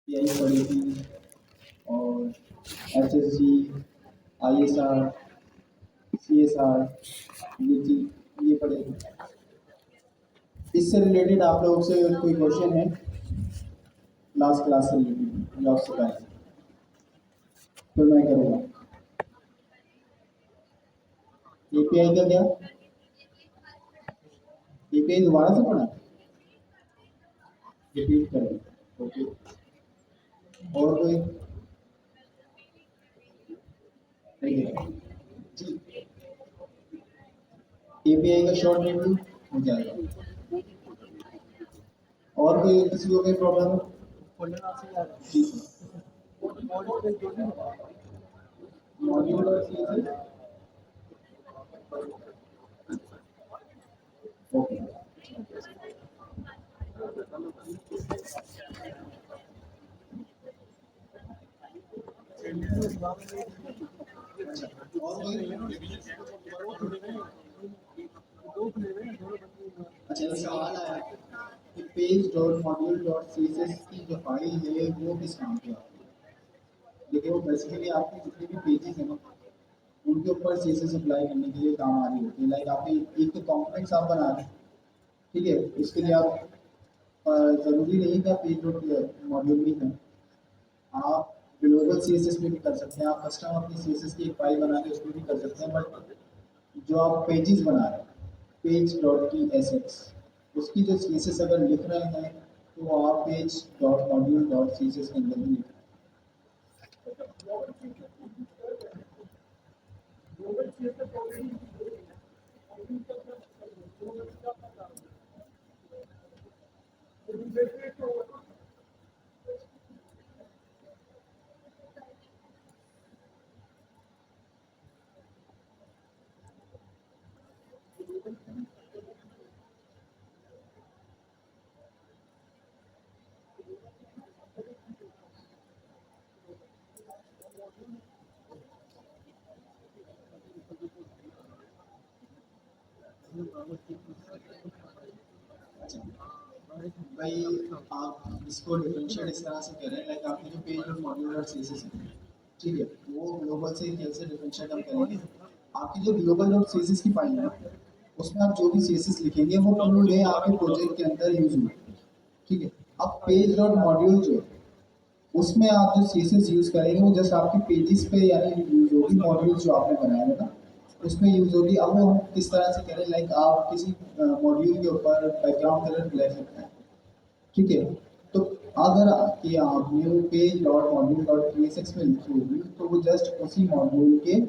Pi पड़ेगी और HSG, ISR, CSR, ये चीज ये पड़ेगी। इससे रिलेटेड आप लोगों से कोई क्वेश्चन है लास्ट क्लास से रिलेटेड या उससे पहले? फिर मैं करूँगा। एपीआई का क्या? एपीआई दोबारा से पढ़ा, रिपीट करें। ओके, और कोई? ठीक है जी, एपीआई का शॉर्ट रिव्यू हो जाएगा। और कोई किसी को कोई प्रॉब्लम है? जी मॉड्यूल और सीएसएस। ओके, और कोई? अच्छा, एक सवाल आया कि page dot module dot CSS की जो फाइल है वो किस काम की आती है? देखिए, वो बेसिकली आपके जितने भी पेजेस हैं ना, उनके ऊपर सीएसएस अप्लाई करने के लिए काम आ रही होती है। लाइक आप एक तो कॉम्पोनेंट्स आप बना रहे हैं, ठीक है, उसके लिए आप ज़रूरी नहीं कि आप पेज डॉट मॉड्यूल भी हैं, आप ग्लोबल सीएसएस में भी कर सकते हैं, आप कस्टम अपनी सीएसएस की एक फाइल बना के उसमें भी कर सकते हैं। बट जो आप पेजेस बना रहे हैं, पेज डॉट की एसेट्स, उसकी जो सीएसएस अगर लिख रहे हैं तो वो आप page dot module dot CSS के अंदर भी लिख भाई। आप इसको डिफरेंशिएट इस तरह से करें, लाइक आपकी जो पेज और मॉड्यूल डॉट सीएसएस है, ठीक है, वो ग्लोबल से कैसे डिफरेंशिएट हम करेंगे? आपकी जो ग्लोबल डॉट सीएसएस की फाइल है, उसमें आप जो भी सीएसएस लिखेंगे वो पूरे आपके प्रोजेक्ट के अंदर यूज होगी, ठीक है। अब पेज डॉट मॉड्यूल जो है, उसमें आप जो सीएसएस यूज करेंगे वो जस्ट आपके पेजेस पे यानी यूज होगी, मॉड्यूल जो आपने बनाया है ना उसमें यूज होगी। अब वो हम किस तरह से करें, लाइक आप किसी मॉड्यूल के ऊपर बैकग्राउंड कलर ले सकते हैं, ठीक है। तो अगर कि आप new page dot module dot PSX में लिखी होगी तो वो जस्ट उसी मॉड्यूल के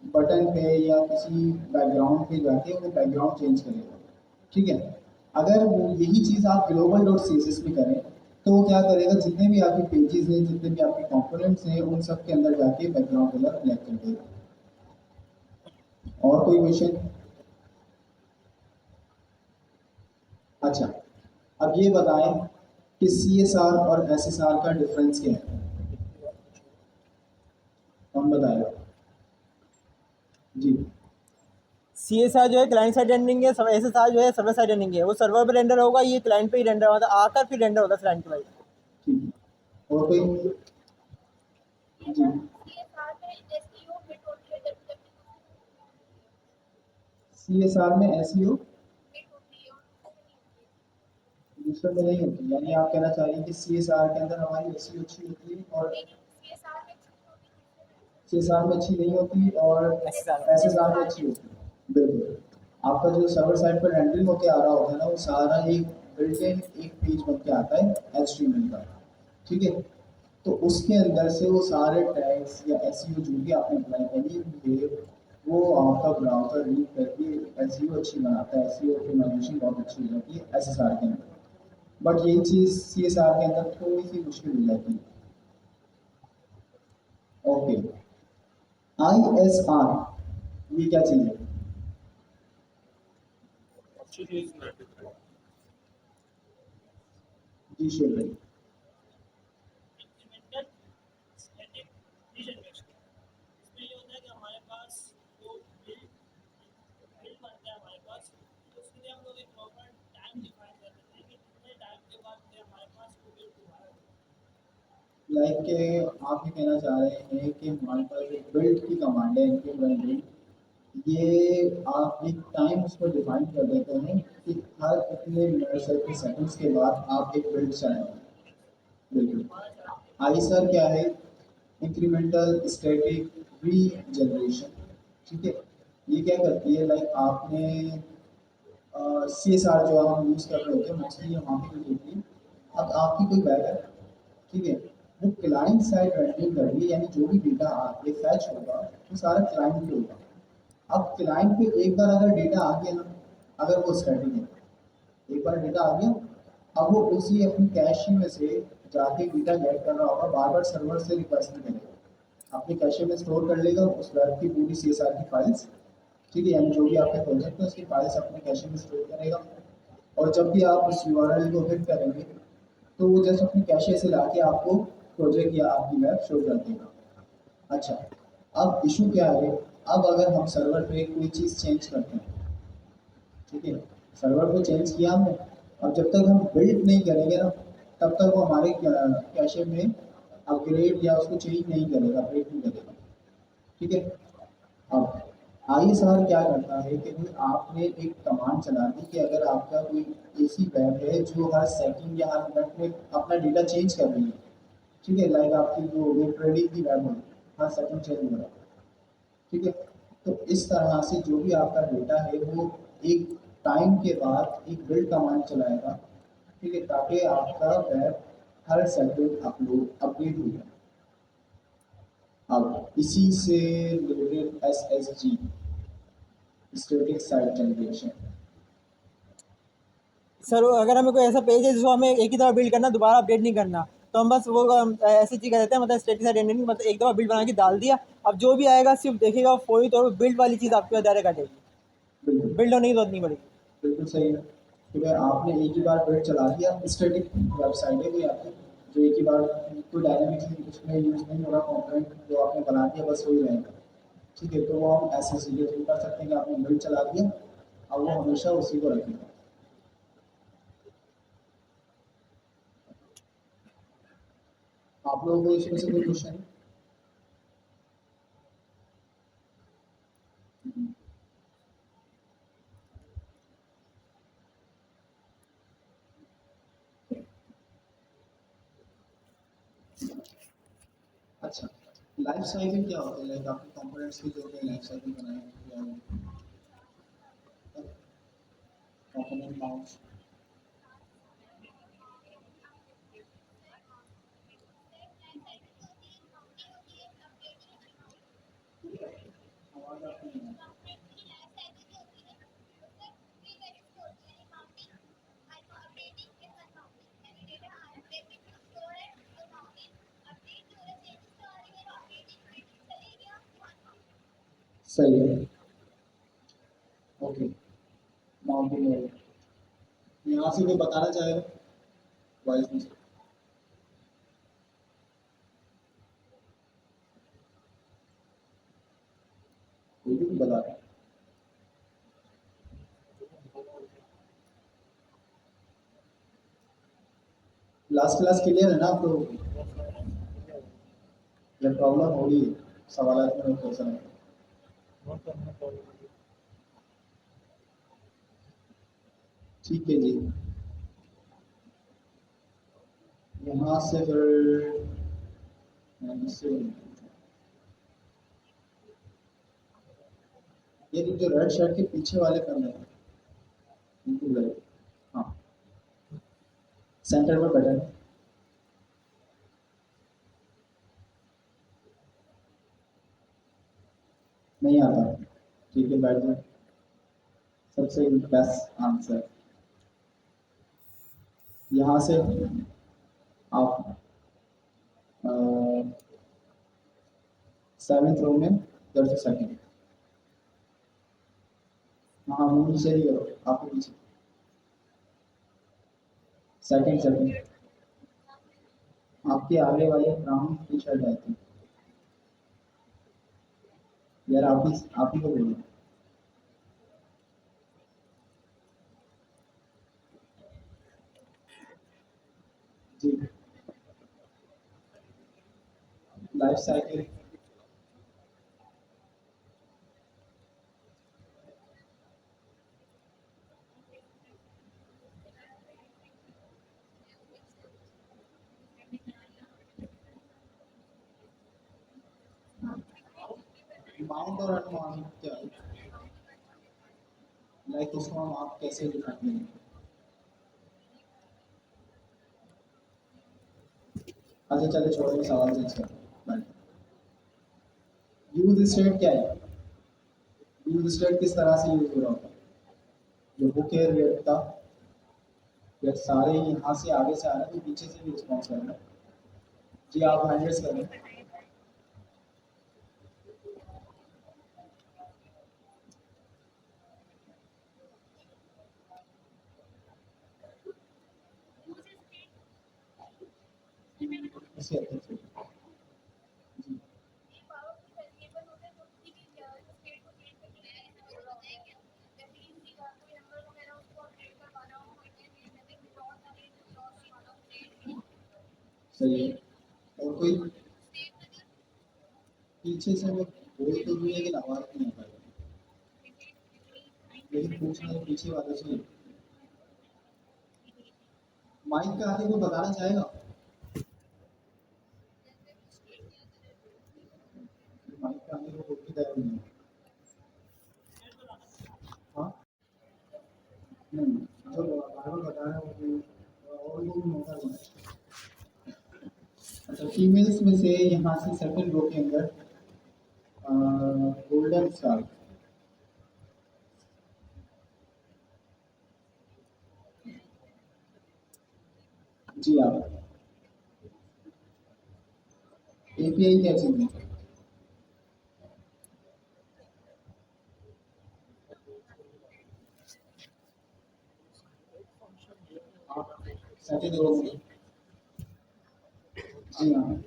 बटन पे या किसी बैकग्राउंड पे जाके वो बैकग्राउंड चेंज करेगा, ठीक है। अगर वो यही चीज़ आप ग्लोबल डॉट सीएसएस में करें तो वो क्या करेगा, जितने भी आपके पेजेस हैं, जितने भी आपके कंपोनेंट्स हैं, उन सब के अंदर जाके बैकग्राउंड कलर ब्लैक कर देगा। और कोई क्वेश्चन? अच्छा, अब ये बताएं कि सीएसआर और एसएसआर का डिफरेंस क्या है? कौन बताएगा? जी, सीएसआर जो है क्लाइंट साइड रेंडरिंग है, एसएसआर जो है सर्वर साइड रेंडरिंग है। वो सर्वर पे रेंडर होगा, ये क्लाइंट पे ही रेंडर होता है, आकर फिर रेंडर होता है क्लाइंट पे भाई। ठीक है। और कोई? जी, सीएसआर में एसईओ दूसरे में नहीं होती, यानी आप कहना चाह रहे हैं कि सीएसआर के अंदर हमारी एसईओ अच्छी होती है और सीएसआर में अच्छी नहीं होती और एसएसआर में अच्छी होती है। बिल्कुल, आपका जो सर्वर साइड पर हैंडलिंग होके आ रहा होता है ना, वो सारा एक बिल्ट इन एक पेज बन के आता है एचटीएमएल का, ठीक है। तो उसके अंदर से वो सारे टैग्स या एसईओ जो भी आपने अप्लाई करी है वो आपका ब्राउज़र रीड करके एसईओ अच्छी बनाता है, एसईओ ऑप्टिमाइजेशन बहुत अच्छी हो जाती है एसएसआर के अंदर। बट यही चीज़ सीएसआर के अंदर थोड़ी सी मुश्किल हो जाती है। ओके, आईएसआर ये क्या चीज़ है? जी श्योर भाई। लाइक के आप ये कहना चाह रहे हैं कि हमारे पास जो बिल्ड की कमांड है इनके बिल्ड, ये आप एक टाइम उसको डिफाइन कर देते हैं कि हर इतने सेकंड्स के बाद आप एक बिल्ड चलाएंगे। बिल्कुल। आई सर क्या है? Incremental static regeneration. ठीक है, ये क्या करती है, लाइक आपने सी एस आर जो हम यूज़ कर रहे होते हैं मोस्टली वहाँ पे यूज होती है। अब आपकी कोई वेब है, ठीक है, वो क्लाइंट साइड रेंडरिंग कर रही है, यानी जो भी डेटा आगे फैच होगा वो सारा क्लाइंट पे होगा। अब क्लाइंट पे एक बार अगर डेटा आ गया ना, अगर वो स्टैटिक है, एक बार डेटा आ गया, अब वो उसी अपनी कैश में से जाके डेटा गेट कर रहा होगा, बार बार सर्वर से रिक्वेस्ट नहीं करेगा, अपने कैशे में स्टोर कर लेगा उस वेब की पूरी सी एस आर की फाइल्स। ठीक है, यानी जो भी आपके प्रोजेक्ट है उसकी फाइल्स अपने कैशे में स्टोर करेगा, और जब भी आप उस यूआरएल को हिट करेंगे तो वो जस्ट अपने कैशे से लाके आपको प्रोजेक्ट या आपकी वेब शो कर देगा। अच्छा, अब इशू क्या है? अब अगर हम सर्वर पे कोई चीज़ चेंज करते हैं, ठीक है, सर्वर पे चेंज किया हमने, अब जब तक हम बिल्ड नहीं करेंगे ना, तब तक वो हमारे कैशे में अपग्रेड या उसको चेंज नहीं करेगा, अपडेट नहीं करेगा। ठीक है। अब आईएसआर क्या करता है कि भाई आपने एक कमांड चला दी कि अगर आपका कोई ऐसी वेब है जो हर सेकंड या हर मिनट में अपना डेटा चेंज कर रही है, ठीक है, लाइक आपकी जो वेब ट्रेडिंग की वेब है, हर सेकंड चेंज हो रहा है, ठीक है, तो इस तरह से जो भी आपका डेटा है वो एक टाइम के बाद एक बिल्ड कमांड चलाएगा, ठीक है, ताकि आपका वेब हर सेकंड अपलोड अपडेट हो जाए। अब इसी से related SSG, static site generation. Sir अगर हमें कोई ऐसा पेज है जिसको हमें एक ही दफ़ा बिल्ड करना, दोबारा अपडेट नहीं करना, तो हम बस वो ऐसी चीज़ कर देते हैं, मतलब स्टैटिक साइट रेंडरिंग, मतलब एक दफ़ा बिल्ड बना के डाल दिया, अब जो भी आएगा सिर्फ देखेगा, वो फौरी तौर पर बिल्ड वाली चीज़ आपके पास डायरेक्ट आ जाएगी, बिल्कुल, बिल्ड होने की जरूरत नहीं पड़ेगी। बिल्कुल सही है, क्योंकि आपने एक ही बार बिल्ड चला दिया, स्टैटिक वेबसाइट है कोई आपकी, जो एक ही बार कोई डायनामिक उसमें यूज़ नहीं हो रहा, कंपोनेंट जो आपने बना दिया बस वही रहेगा। ठीक है, तो वो हम ऐसे सीधे थ्रू कर सकते हैं कि आपने बिल्ड चला दिया, अब वो हमेशा उसी को रखेगा। आप लोगों को इसमें से कोई क्वेश्चन है? अच्छा, लाइफ साइकिल क्या होता है, लाइक आपके कंपोनेंट्स की जो आपने लाइफ साइकिल बनाए या कंपोनेंट काउंट्स। सही है, ओके, माउंटिंग है। यहाँ से कोई बताना चाहेगा वॉइस में से? कोई भी बता रहा है? लास्ट क्लास क्लियर है ना आप लोगों को? जब प्रॉब्लम होगी सवाल में क्वेश्चन है। ठीक है जी, यहाँ से फिर इससे ये जो रेड शर्ट के पीछे वाले करने हैं, बिल्कुल राइट। हाँ, सेंटर में बटन नहीं आता, ठीक है, बैठ जाए। सबसे बेस्ट आंसर, यहाँ से आप सेवेंथ रो में 10 सेकंड। हाँ, मुंह नीचे ही करो, आपके पीछे। सेकंड सेकंड, आपके आगे वाले ब्राउन टी शर्ट रहती है यार, आप ही को बोलो। जी, लाइफ साइकिल, माउंट और अनमाउंट क्या है, लाइक उसको हम आप कैसे दिखाते हैं? अच्छा चलो छोड़ो ये सवाल चेंज करो। यूज स्टेट क्या है? यूज स्टेट किस तरह से यूज हो रहा होता है? जो बुक है रेड का, या सारे यहाँ से आगे से आ रहे हैं तो पीछे से भी रिस्पॉन्स कर रहे हैं? जी आप हैंडल्स करें। इसे अच्छे से जी। सही है। और कोई पीछे से वो बोल तो भी है लेकिन आवाज नहीं आ पाएगी, लेकिन पूछना है पीछे वाले से। माइक पे आके कोई बताना चाहेगा? माइक पे आने को कोई भी तैयार नहीं है। हाँ नहीं, जो बार बार बता रहे हैं वो और लोग मौका देना। अच्छा फीमेल्स में से यहाँ से सेकंड रो के अंदर गोल्डन स्टार। जी आप एपीआई क्या चीज़ है? आप सेकंड रो में, जी हाँ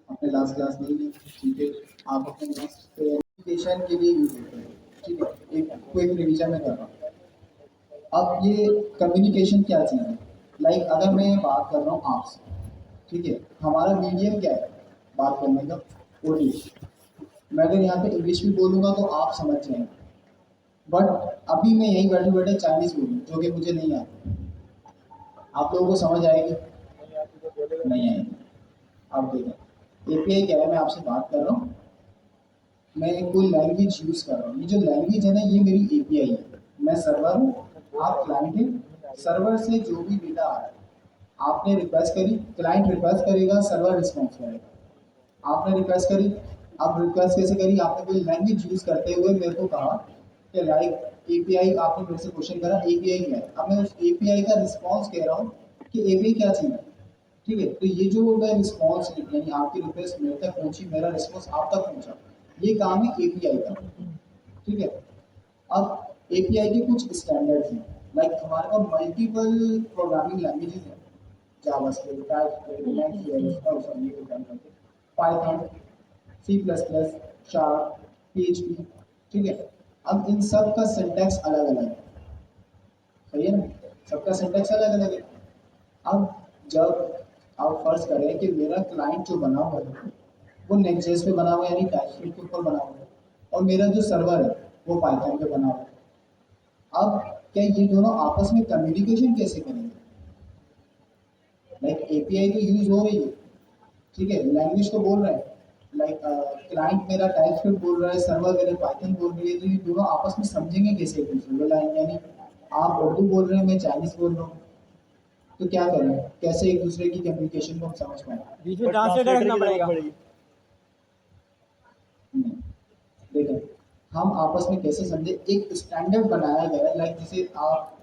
अपने लास्ट क्लास में ही, ठीक है। आप अपने नेक्स्ट एजुकेशन के लिए यूज होते हैं, ठीक है। एक क्विक रिवीजन में कर रहा हूँ। अब ये कम्युनिकेशन क्या चीज़ है? लाइक अगर मैं बात कर रहा हूँ आपसे, ठीक है, हमारा मीडियम क्या है बात करने का? इंग्लिश। मैं अगर यहाँ पे इंग्लिश भी बोलूँगा तो आप समझ जाएंगे, बट अभी मैं यहीं बैठे बैठे चाइनीज़ बोलूँ जो कि मुझे नहीं आता, आप लोगों को समझ आएगी? नहीं आएगी। आप देखें एपीआई क्या है, मैं आपसे बात कर रहा हूँ, मैं कोई लैंग्वेज यूज़ कर रहा हूँ, ये जो लैंग्वेज है ना ये मेरी एपीआई है। मैं सर्वर हूँ, आप क्लाइंट हैं, सर्वर से जो भी डेटा आ रहा है आपने रिक्वेस्ट करी, क्लाइंट रिक्वेस्ट करेगा, सर्वर रिस्पॉन्स करेगा। आपने रिक्वेस्ट करी, आप रिक्वेस्ट कैसे करी? आपने कोई लैंग्वेज यूज़ करते हुए मेरे को कहा कि लाइक एपीआई, आपने मेरे से क्वेश्चन करा एपीआई क्या है, अब मैं उस एपीआई का रिस्पॉन्स कह रहा हूँ कि एपीआई क्या चीज़ है, ठीक है। तो ये जो मैं रिस्पॉन्स यानी आपकी रिक्वेस्ट मेरे तक पहुंची, मेरा रिस्पॉन्स आप तक पहुंचा, ये काम है एपीआई का, ठीक है। अब एपीआई के कुछ स्टैंडर्ड्स हैं, लाइक हमारे पास मल्टीपल प्रोग्रामिंग लैंग्वेजेस हैं, JavaScript, TypeScript, Next JS, Python, C plus plus, sharp, PHP, ठीक है। अब इन सब का सिंटैक्स अलग अलग है, सही है ना? सबका सिंटैक्स अलग अलग है। अब जब आप फर्ज करें कि मेरा क्लाइंट जो बना हुआ है वो नेक्स्ट.जेएस पे बना हुआ है, यानी टाइपस्क्रिप्ट के ऊपर बना हुआ है, और मेरा जो सर्वर है वो पाइथन पे बना हुआ है। अब क्या ये दोनों आपस में कम्युनिकेशन कैसे करेंगे? लाइक एपीआई तो यूज हो रही है, ठीक है, लैंग्वेज तो बोल रहा है, लाइक क्लाइंट मेरा टाइपस्क्रिप्ट बोल रहा है, सर्वर मेरे पाइथन बोल रही है, तो ये दोनों आपस में समझेंगे कैसे एक दूसरे को? लाइक यानी आप उर्दू बोल रहे हैं, मैं चाइनीज बोल रहा हूँ, तो क्या करें, कैसे एक दूसरे की कम्युनिकेशन को हम समझ पाए? बीच में ट्रांसलेटर रखना पड़ेगा। देखें हम आपस में कैसे समझे, एक स्टैंडर्ड बनाया गया है, लाइक जैसे आप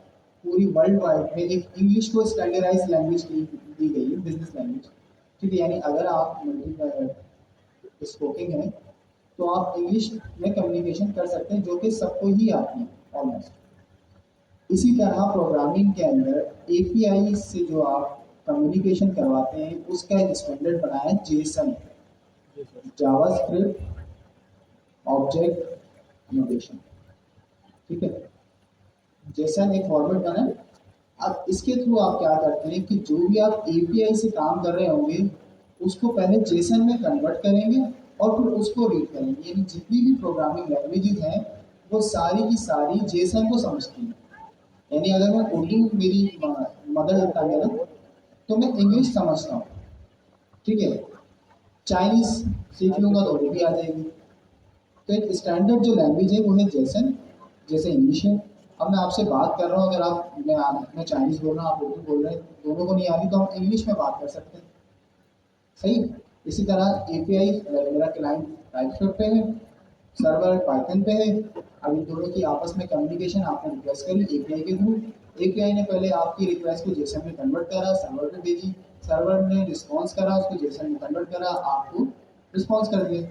पूरी वर्ल्ड वाइड में एक इंग्लिश को स्टैंडर्डाइज लैंग्वेज दी गई है, बिजनेस लैंग्वेज, ठीक है। यानी अगर आप स्पोकिंग है तो आप इंग्लिश में कम्युनिकेशन कर सकते हैं, जो कि सबको ही आती है ऑलमोस्ट। इसी तरह प्रोग्रामिंग के अंदर एपीआई से जो आप कम्युनिकेशन करवाते हैं उसका एक स्टैंडर्ड बनाया है जेसन, जावास्क्रिप्ट ऑब्जेक्ट नोटेशन, ठीक है। जेसन एक फॉर्मेट बना है। अब इसके थ्रू आप क्या करते हैं कि जो भी आप एपीआई से काम कर रहे होंगे उसको पहले जेसन में कन्वर्ट करेंगे और फिर उसको रीड करेंगे। यानी जितनी भी प्रोग्रामिंग लैंग्वेजेस हैं वो सारी की सारी जेसन को समझती हैं। यानी अगर मैं उर्दू मेरी मदर टंग है ना, तो मैं इंग्लिश समझता हूँ, ठीक है, चाइनीज सीख लूंगा तो वो भी आ जाएगी। तो एक स्टैंडर्ड जो लैंग्वेज है वो है जैसन, जैसे इंग्लिश है। अब मैं आपसे बात कर रहा हूँ, अगर मैं चाइनीज बोल रहा हूँ, आप उर्दू बोल रहे हैं, दोनों को नहीं आ रही, तो हम इंग्लिश में बात कर सकते हैं, सही। इसी तरह एपीआई, मेरा क्लाइंट टाइपस्क्रिप्ट पे है, सर्वर पाइथन पे है। अब इन दोनों की आपस में कम्युनिकेशन आपने रिक्वेस्ट करी एपीआई के थ्रू। एपीआई ने पहले आपकी रिक्वेस्ट को जेसन में कन्वर्ट करा, सर्वर पे भेजी, सर्वर ने रिस्पॉन्स करा, उसको जेसन में कन्वर्ट करा, आपको रिस्पॉन्स कर दिया,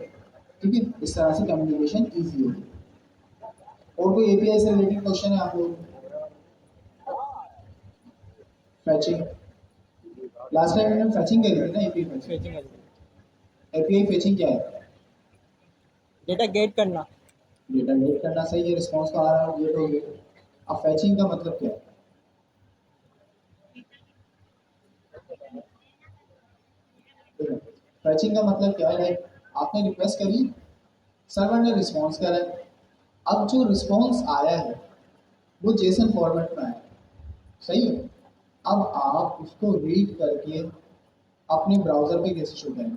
ठीक है। इस तरह से कम्युनिकेशन ईजी होगी। और कोई एपीआई से रिलेटेड क्वेश्चन है आप लोग? फैचिंग, लास्ट टाइम मैंने फैचिंग करी थी ना, एपीआई फैचिंग। फेचिंग एपीआई फैचिंग क्या है? डेटा गेट करना। डेटा गेट करना, सही है, रिस्पॉन्स तो आ रहा है, गेट हो गया। अब फैचिंग का मतलब क्या है? फैचिंग का मतलब क्या है? लाइक आपने रिक्वेस्ट करी, सर्वर ने रिस्पॉन्स करा है। अब जो रिस्पॉन्स आया है वो जेसन फॉर्मेट में आया है, सही है। अब आप उसको रीड करके अपने ब्राउजर पे कैसे शो करेंगे?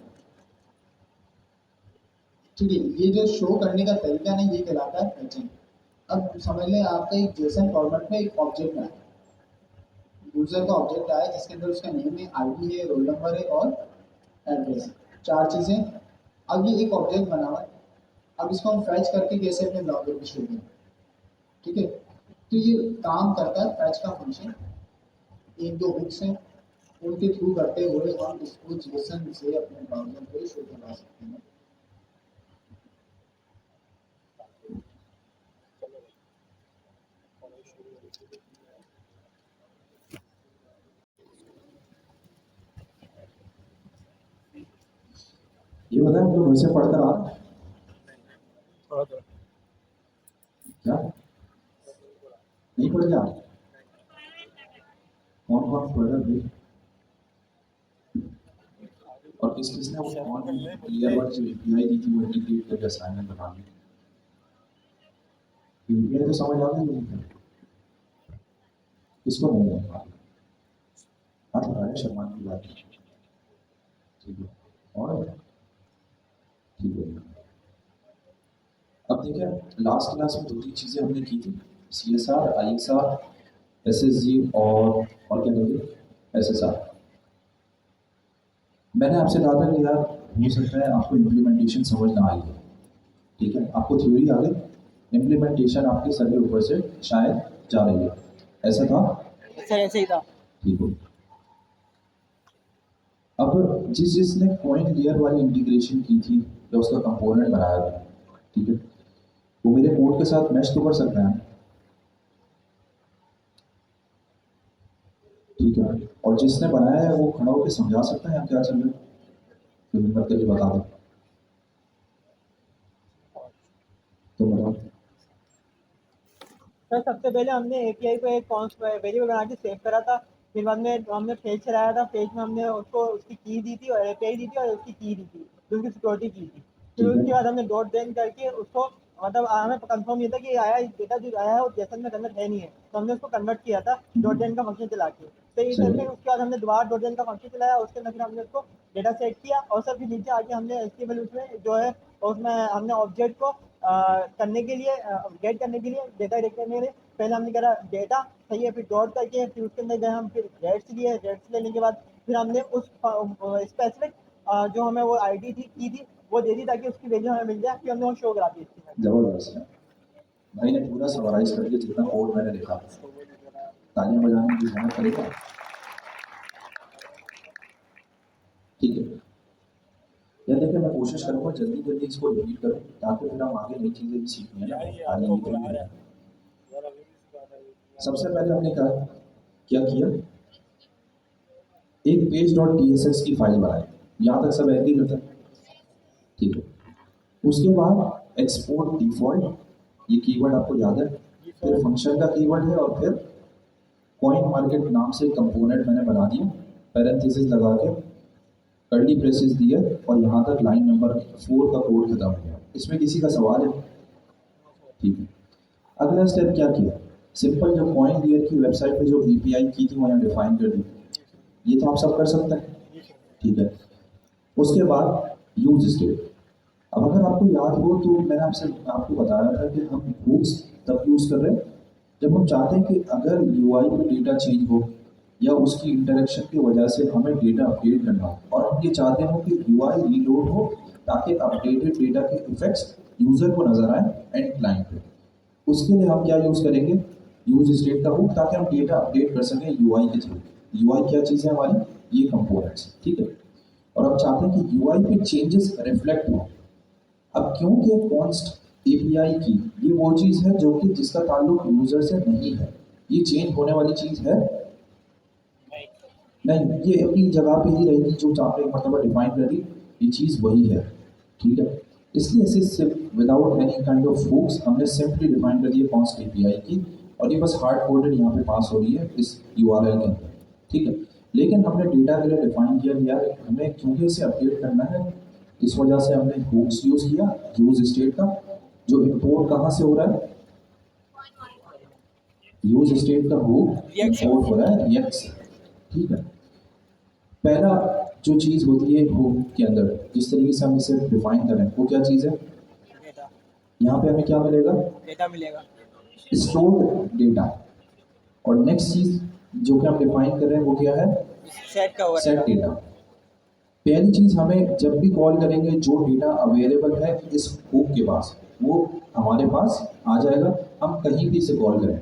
ठीक है, ये जो शो करने का तरीका नहीं, ये कहलाता है फैचिंग। अब समझ लें आपका एक जेसन फॉर्मेट में एक ऑब्जेक्ट आया, यूजर का ऑब्जेक्ट आया जिसके अंदर उसका नेम है, आईडी है, रोल नंबर है और एड्रेस है, चार चीजें। अब ये एक ऑब्जेक्ट बना हुआ है, अब इसको हम फैच करके कैसे अपने ब्राउजर पे शो करें, ठीक है। तो ये काम करता है फैच का फंक्शन। एक दो हुक्स हैं, उनके थ्रू करते हुए हम इसको जेसन से अपने ब्राउजर पे शो करवा सकते हैं। ये बताएं, हम लोग घर से पढ़कर आ रहे हैं थोड़ा थोड़ा। क्या? नहीं पढ़ के आ रहे? कौन कौन पढ़ रहा है भाई? और किस किसने वो कौन क्लियर वर्ड जो एपीआई दी थी वो इंटीग्रेट करके असाइनमेंट बना ली? एपीआई तो समझ आ गई है, किसको नहीं है? हाथ उठाया शर्मा की बात, ठीक है। और ठीक है, अब देखिए, लास्ट क्लास में दो तीन चीज़ें हमने की थी, सीएसआर, आईएसआर, एसएसजी और क्या कहते एसएसआर। मैंने आपसे कहा था कि यार हो सकता है आपको इम्प्लीमेंटेशन समझ ना आई हो, ठीक है, आपको थ्योरी आ गई, इम्प्लीमेंटेशन आपके सर के ऊपर से शायद जा रही है, ऐसा था? सर ऐसे ही था। ठीक हो। अब जिसने पॉइंट लेयर वाली इंटीग्रेशन की थी या उसका कंपोनेंट बनाया था, ठीक है, वो मेरे कोड के साथ मैच तो कर सकता है, ठीक है। और जिसने बनाया है वो खड़ा होकर समझा सकता है यहाँ क्या चल रहा है, तो हिम्मत करके बता दो, तो बताओ। सर सबसे पहले हमने एपीआई को एक वेरिएबल बना के सेव करा था। फिर बाद में हमने पेज चलाया था, पेज में हमने उसको उसकी की दी थी और एपीआई दी थी और उसकी की दी थी, जो उसकी सिक्योरिटी की थी। फिर ठीक है, उसके बाद हमने डॉट देन करके उसको, मतलब हमें कंफर्म ये था कि आया डेटा जो आया है वो जेसन में कन्वर्ट है नहीं है, तो हमने उसको कन्वर्ट किया था डॉट देन का फंक्शन चला के। तो ये सर, सही फिर है, उसके बाद हमने दोबारा डॉट देन का फंक्शन चलाया, उसके अंदर फिर हमने उसको डेटा सेट किया और सर फिर नीचे आके हमने एचटीएमएल उसमें जो है उसमें हमने ऑब्जेक्ट को करने के लिए, गेट करने के लिए, डेटा गेट करने के लिए पहले हमने करा डेटा, सही है, फिर डॉट करके फिर उसके अंदर गए हम, फिर रेट्स लिए, रेट्स लेने के बाद फिर हमने उस स्पेसिफिक जो हमें वो आईडी थी की थी वो दे दी ताकि उसकी वैल्यू हमें मिल जाए, फिर हमने वो शो करा दी इसकी। जबरदस्त है। भाई ने पूरा समराइज कर दिया जितना कोड मैंने लिखा, तालियां बजाने की हिम्मत करेगा, ठीक है। यार देखिए, मैं कोशिश करूंगा जल्दी जल्दी इसको रिपीट करूं ताकि फिर हम आगे नई चीजें भी सीखनी है ना, आगे निकलनी है। सबसे पहले हमने क्या किया, एक पेज डॉट टीएसएक्स की फाइल बनाई, यहाँ तक सब एग्री करते हैं, ठीक है। उसके बाद एक्सपोर्ट डिफॉल्ट, ये कीवर्ड आपको याद है, फिर फंक्शन का कीवर्ड है और फिर कॉइन मार्केट नाम से कंपोनेंट मैंने बना दिया पैरेंथेसिस लगा के, कर्ली ब्रेसेस दिया और यहाँ तक लाइन नंबर 4 का कोड खत्म हो गया। इसमें किसी का सवाल है? ठीक है। अगला स्टेप क्या किया? सिंपल जो कॉइन डियर की वेबसाइट पे जो एपीआई की थी वो यहाँ डिफाइन कर दी। ये तो आप सब कर सकते हैं, ठीक है। उसके बाद यूज स्टेट। अब अगर आपको याद हो तो मैंने आपको बताया था कि हम हुक्स तब यूज़ कर रहे हैं जब हम चाहते हैं कि अगर यूआई पे डेटा चेंज हो या उसकी इंटरेक्शन की वजह से हमें डेटा अपडेट करना हो और हम ये चाहते हो कि यूआई रीलोड हो ताकि अपडेटेड डेटा के इफेक्ट्स यूज़र को नजर आए एंड क्लाइंट पे। उसके लिए हम क्या यूज़ करेंगे? यूज स्टेट का हुक, ताकि हम डेटा अपडेट कर सकें यूआई के थ्रू। यूआई क्या चीज़ है हमारी? ये कंपोनेंट्स, ठीक है। और अब चाहते हैं कि यूआई पे चेंजेस रिफ्लेक्ट हो। अब क्योंकि कॉन्स्ट एपीआई की ये वो चीज़ है जो कि जिसका ताल्लुक यूज़र से नहीं है, ये चेंज होने वाली चीज़ है नहीं, ये अपनी जगह पे ही रहेगी जो आपने एक मरतबा डिफाइन कर दी, ये चीज़ वही है, ठीक है। इसलिए इसे सिर्फ without any kind of hooks हमने सिंपली डिफाइन कर दिया कॉन्स्ट एपीआई की, और ये बस हार्ड कोडेड यहाँ पे पास हो रही है इस यूआरएल के अंदर, ठीक है। लेकिन हमने डेटा के लिए डिफाइन किया यार हमें क्योंकि इसे अपडेट करना है, इस वजह से हमने हुक्स यूज़ किया यूज स्टेट का, जो इम्पोर्ट कहाँ से हो रहा है? यूज स्टेट का हुक इम्पोर्ट हो रहा है रिएक्ट से, ठीक है। पहला जो चीज़ होती है हुक के अंदर, जिस तरीके से हम इसे डिफाइन करें, वो क्या चीज़ है? डेटा। यहाँ पे हमें क्या मिलेगा? डेटा मिलेगा। Stored data. और नेक्स्ट चीज़ जो कि हम डिफाइन कर रहे हैं वो क्या है? सेट का होगा सेट डेटा। पहली चीज़, हमें जब भी कॉल करेंगे जो डेटा अवेलेबल है इस हुक के पास वो हमारे पास आ जाएगा, हम कहीं भी इसे कॉल करें।